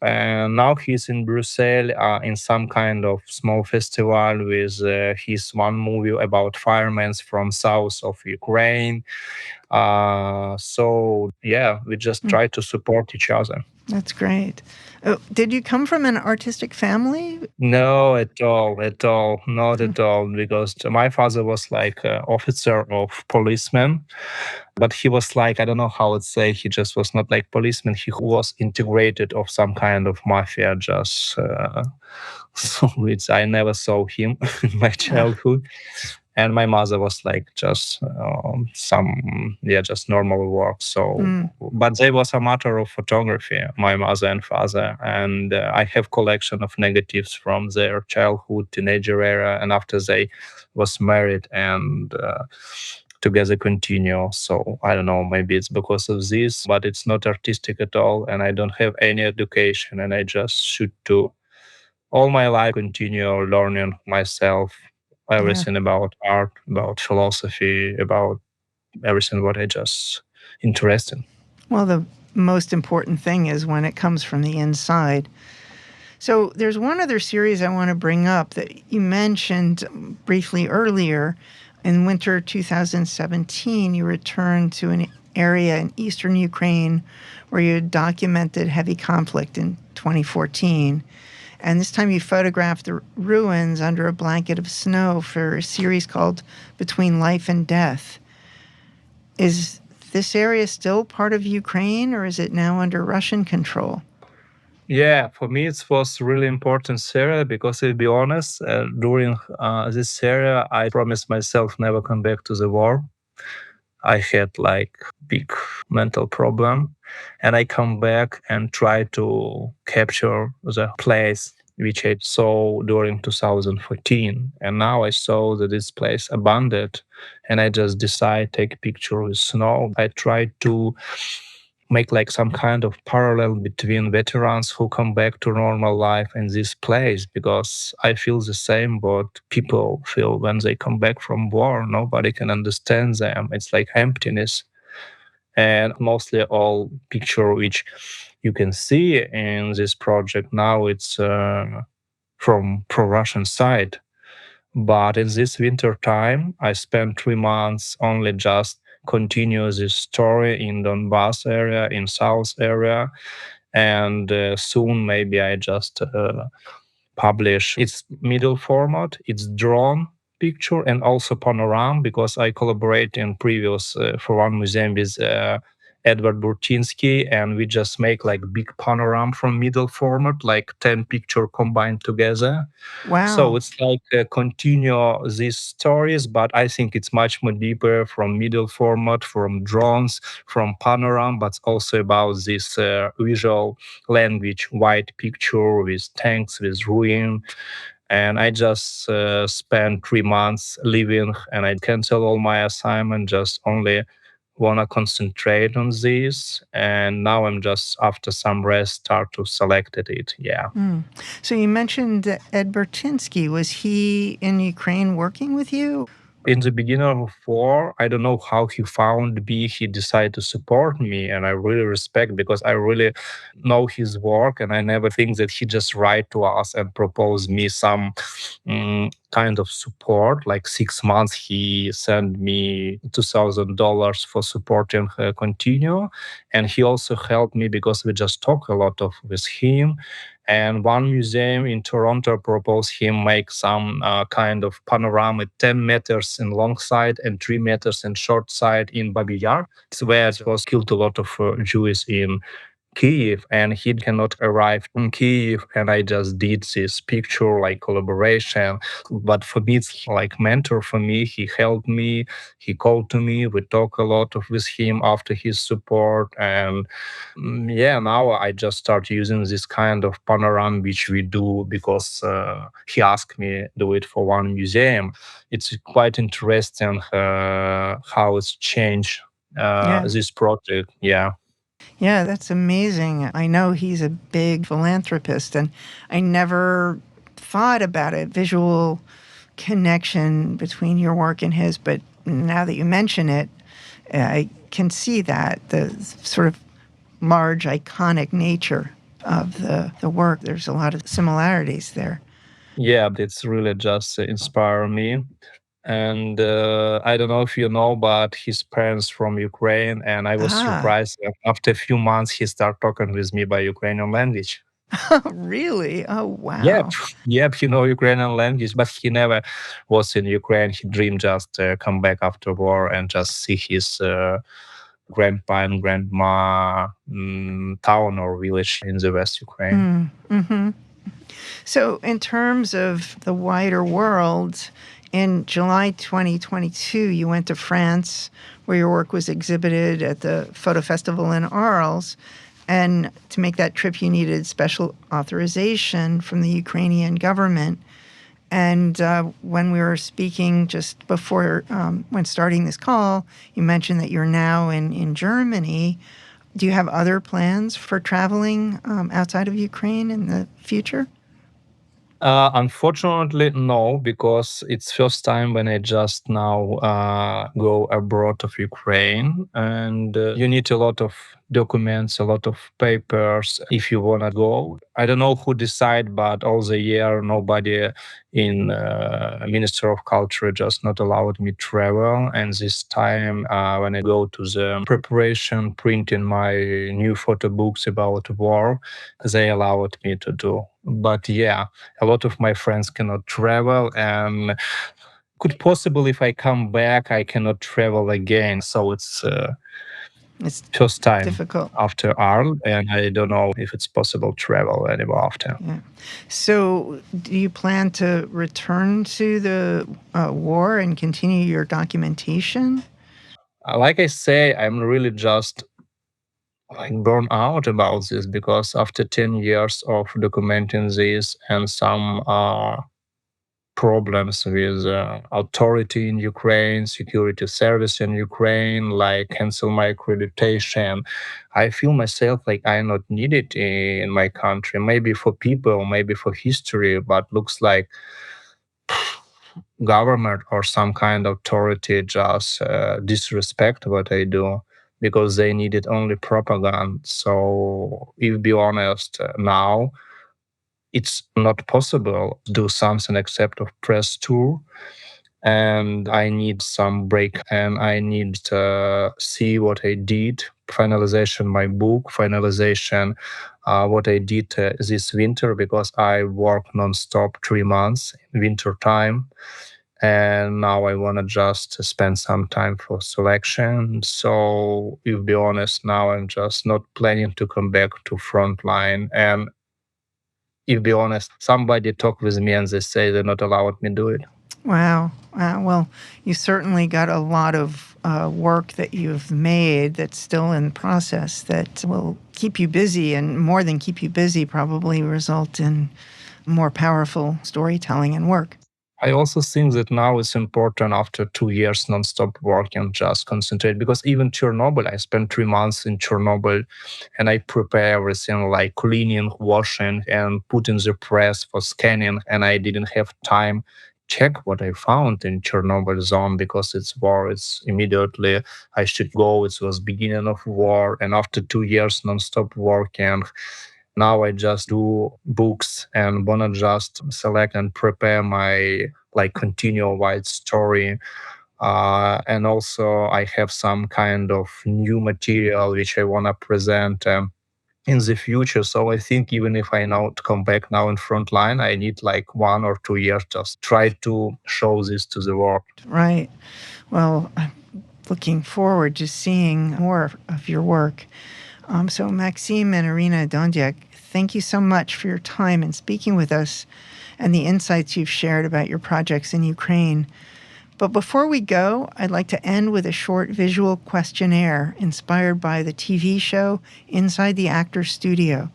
And now he's in Brussels in some kind of small festival with his one movie about firemen from south of Ukraine. So yeah, we just try to support each other. That's great. Did you come from an artistic family? No, at all, not at all. Because my father was like officer of policeman, but he was like, I don't know how to say, he just was not like policeman. He was integrated of some kind of mafia. Just so it's I never saw him in my childhood. And my mother was like just just normal work. So, but there was a matter of photography, my mother and father, and I have collection of negatives from their childhood, teenager era, and after they was married and together continue. So I don't know, maybe it's because of this, but it's not artistic at all, and I don't have any education, and I just shoot to all my life continue learning myself Yeah. everything about art, about philosophy, about everything what I just interested in. Well, the most important thing is when it comes from the inside. So there's one other series I want to bring up that you mentioned briefly earlier. In winter 2017, you returned to an area in eastern Ukraine where you had documented heavy conflict in 2014. And this time you photographed the ruins under a blanket of snow for a series called Between Life and Death. Is this area still part of Ukraine, or is it now under Russian control? Yeah, for me it was really important series because to be honest, during this series I promised myself never come back to the war. I had like big mental problem, and I come back and try to capture the place which I saw during 2014. And now I saw that this place abandoned, and I just decide take a picture with snow. I try to make like some kind of parallel between veterans who come back to normal life and this place, because I feel the same what people feel when they come back from war. Nobody can understand them. It's like emptiness. And mostly all picture which you can see in this project now, it's from pro-Russian side. But in this winter time, I spent 3 months only just continue this story in Donbass area, in South area, and soon maybe I just publish its middle format, its drawn picture, and also panorama, because I collaborate in previous for one museum with Edward Burtinsky, and we just make like big panorama from middle format, like 10 picture combined together. So Wow. it's like continue these stories, but I think it's much more deeper from middle format, from drones, from panorama, but also about this visual language, white picture with tanks, with ruin. And I just spent 3 months living, and I cancel all my assignment, just only wanna concentrate on this. And now I'm just after some rest start to select it. Yeah. So you mentioned Ed Bertinsky. Was he in Ukraine working with you? In the beginning of war, I don't know how he found me. He decided to support me, and I really respect because I really know his work, and I never think that he just write to us and propose me some kind of support. Like 6 months, he sent me $2,000 for supporting Continue, and he also helped me because we just talk a lot of with him. And one museum in Toronto proposed him make some kind of panorama 10 meters in long side and 3 meters in short side in Babi Yar. It's where it was killed a lot of Jews in Kiev, and he cannot arrive in Kiev, and I just did this picture like collaboration. But for me it's like mentor for me. He helped me, he called to me, we talk a lot of with him after his support. And yeah, now I just start using this kind of panorama which we do because he asked me do it for one museum. It's quite interesting how it's changed Yeah. this project. Yeah. Yeah, that's amazing. I know he's a big philanthropist, and I never thought about a visual connection between your work and his, but now that you mention it, I can see that the sort of large, iconic nature of the work. There's a lot of similarities there. Yeah, it's really just inspire me. And I don't know if you know, but his parents from Ukraine, and I was Ah, surprised that after a few months he started talking with me by Ukrainian language. really? Oh, Yep, wow. yep, he know Ukrainian language, but he never was in Ukraine. He dreamed just come back after war and just see his grandpa and grandma town or village in the West Ukraine. So, in terms of the wider world, in July 2022, you went to France, where your work was exhibited at the Photo Festival in Arles. And to make that trip, you needed special authorization from the Ukrainian government. And when we were speaking just before, when starting this call, you mentioned that you're now in Germany. Do you have other plans for traveling outside of Ukraine in the future? Unfortunately, no, because it's first time when I just now go abroad of Ukraine, and you need a lot of documents, a lot of papers if you wanna go. I don't know who decide, but all the year nobody in Minister of Culture just not allowed me travel. And this time when I go to the preparation printing my new photo books about war, they allowed me to do. But yeah, a lot of my friends cannot travel, and could possibly if I come back I cannot travel again. So it's It's first time difficult. after Arl, and I don't know if it's possible travel anymore after. Yeah. So, do you plan to return to the war and continue your documentation? Like I say, I'm really just like burn out about this, because after 10 years of documenting this and some problems with authority in Ukraine, security service in Ukraine, like cancel my accreditation. I feel myself like I'm not needed in my country. Maybe for people, maybe for history, but looks like government or some kind of authority just disrespect what I do because they needed only propaganda. So, if be honest, now it's not possible to do something except of press tour, and I need some break and I need to see what I did, finalization my book, finalization what I did this winter, because I worked nonstop 3 months in winter time. And now I want to just spend some time for selection. So, if be honest, now I'm just not planning to come back to frontline. And if be honest, somebody talk with me and they say they're not allowed me do it. Wow. Well, you certainly got a lot of work that you've made that's still in process that will keep you busy, and more than keep you busy, probably result in more powerful storytelling and work. I also think that now it's important after 2 years nonstop working, just concentrate, because even Chernobyl, I spent 3 months in Chernobyl and I prepare everything like cleaning, washing, and putting the press for scanning. And I didn't have time check what I found in Chernobyl zone because it's war. It's immediately I should go. It was beginning of war, and after 2 years nonstop working, now I just do books and wanna just select and prepare my like continual wide story. And also I have some kind of new material which I wanna present in the future. So I think even if I now come back now in front line, I need like 1 or 2 years just try to show this to the world. Right. Well, I'm looking forward to seeing more of your work. So, Maxim and Irina Dondyuk, thank you so much for your time and speaking with us and the insights you've shared about your projects in Ukraine. But before we go, I'd like to end with a short visual questionnaire inspired by the TV show Inside the Actor's Studio.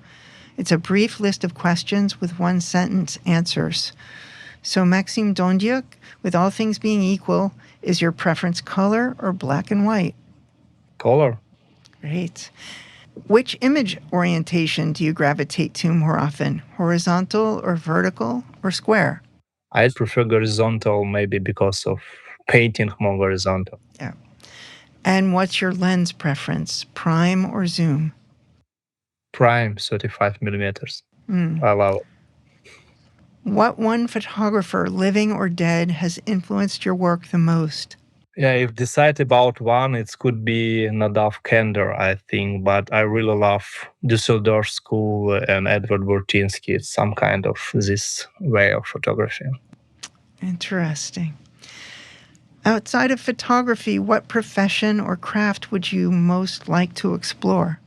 It's a brief list of questions with one-sentence answers. So, Maxim Dondyuk, with all things being equal, is your preference color or black and white? Color. Great. Which image orientation do you gravitate to more often, horizontal or vertical or square? I prefer horizontal, maybe because of painting more horizontal. Yeah. And what's your lens preference, prime or zoom? Prime 35 millimeters. Mm. I love it. What one photographer, living or dead, has influenced your work the most? Yeah, if decide about one, it could be Nadav Kender, I think. But I really love Düsseldorf School and Edward Burtynsky. It's some kind of this way of photography. Interesting. Outside of photography, what profession or craft would you most like to explore?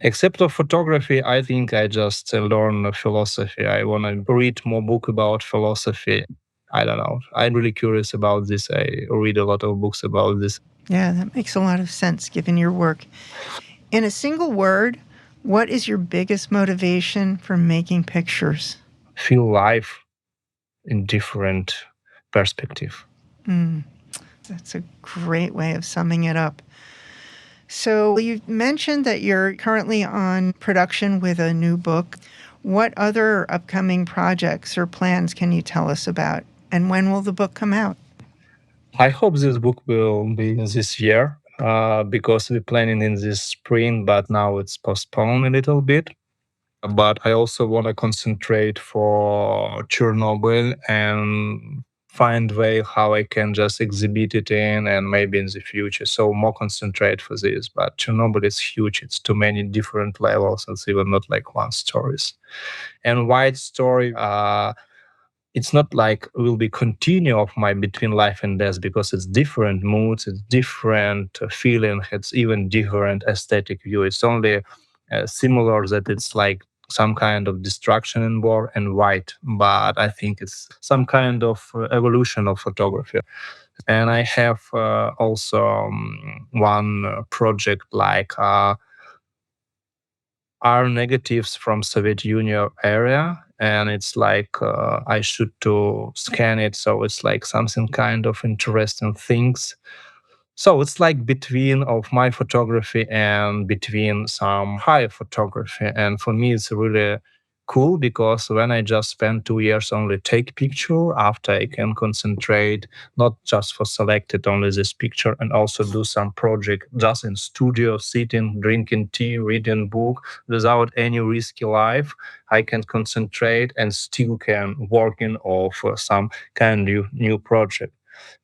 Except of photography, I think I just learn philosophy. I want to read more book about philosophy. I don't know. I'm really curious about this. I read a lot of books about this. Yeah, that makes a lot of sense given your work. In a single word, what is your biggest motivation for making pictures? Feel life in different perspective. That's a great way of summing it up. So you mentioned that you're currently on production with a new book. What other upcoming projects or plans can you tell us about? And when will the book come out? I hope this book will be this year because we're planning in this spring, but now it's postponed a little bit. But I also want to concentrate for Chernobyl and find way how I can just exhibit it in and maybe in the future. So more concentrate for this. But Chernobyl is huge. It's too many different levels. It's even not like one stories. And White Story, it's not like will be continue of my between life and death because it's different moods, it's different feeling, it's even different aesthetic view. It's only similar that it's like some kind of destruction in war and white, but I think it's some kind of evolution of photography. And I have also one project like are negatives from Soviet Union area, and it's like I should to scan it, so it's like something kind of interesting things. So it's like between of my photography and between some high photography, and for me it's really cool because when I just spend 2 years only take picture, after I can concentrate not just for selected only this picture and also do some project just in studio, sitting, drinking tea, reading book without any risky life. I can concentrate and still can working of some kind of new project.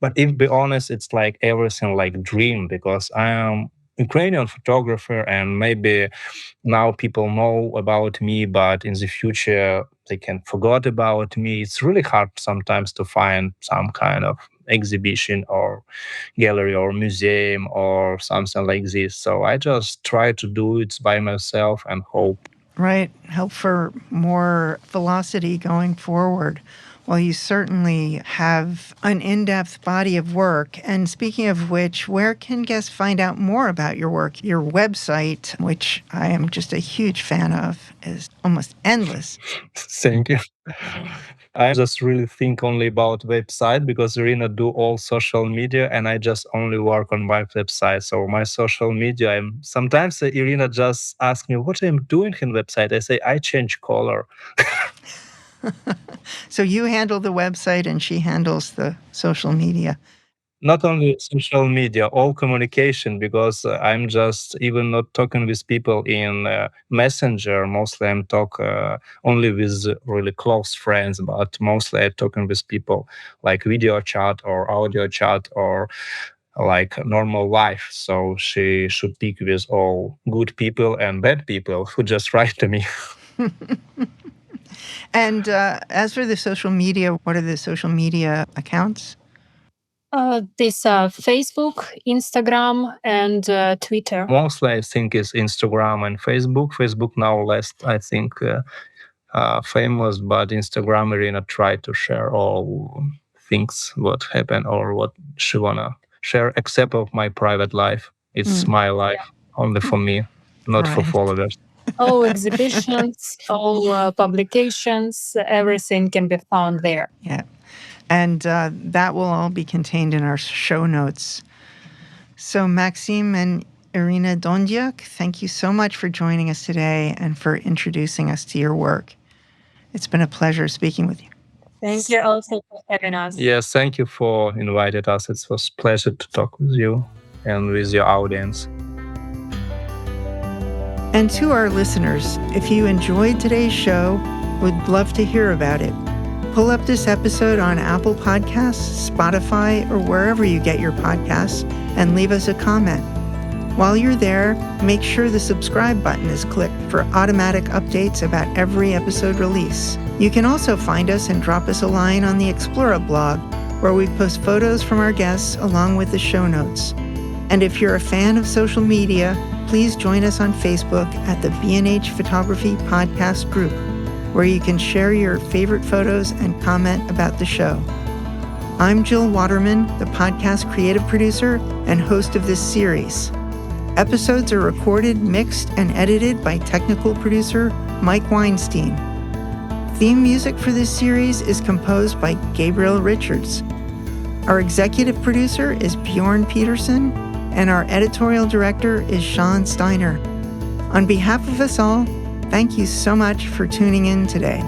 But if be honest, it's like everything like dream because I am Ukrainian photographer and maybe now people know about me, but in the future they can forget about me. It's really hard sometimes to find some kind of exhibition or gallery or museum or something like this. So I just try to do it by myself and hope. Right. Help for more velocity going forward. Well, you certainly have an in-depth body of work. And speaking of which, where can guests find out more about your work? Your website, which I am just a huge fan of, is almost endless. Thank you. I just really think only about website because Irina do all social media and I just only work on my website. So my social media, sometimes Irina just asks me what I'm doing in website. I say I change color. So you handle the website and she handles the social media. Not only social media, all communication, because I'm just even not talking with people in Messenger. Mostly I'm talk only with really close friends, but mostly I'm talking with people like video chat or audio chat or like normal life. So she should pick with all good people and bad people who just write to me. And as for the social media, what are the social media accounts? This Facebook, Instagram, and Twitter. Mostly I think is Instagram and Facebook. Facebook now less, I think, famous, but Instagram Irina try to share all things what happened or what she wanna share, except of my private life. It's my life, only for me, not for Right. followers. All exhibitions, all publications, everything can be found there. Yeah. And that will all be contained in our show notes. So Maxim and Irina Dondyuk, thank you so much for joining us today and for introducing us to your work. It's been a pleasure speaking with you. Thank you also for having us. Yes, thank you for inviting us. It was a pleasure to talk with you and with your audience. And to our listeners, if you enjoyed today's show, would love to hear about it. Pull up this episode on Apple Podcasts, Spotify, or wherever you get your podcasts and leave us a comment. While you're there, make sure the subscribe button is clicked for automatic updates about every episode release. You can also find us and drop us a line on the Explora blog, where we post photos from our guests along with the show notes. And if you're a fan of social media, please join us on Facebook at the B&H Photography Podcast Group, where you can share your favorite photos and comment about the show. I'm Jill Waterman, the podcast creative producer and host of this series. Episodes are recorded, mixed, and edited by technical producer Mike Weinstein. Theme music for this series is composed by Gabriel Richards. Our executive producer is Bjorn Peterson, and our editorial director is Sean Steiner. On behalf of us all, Thank you so much for tuning in today.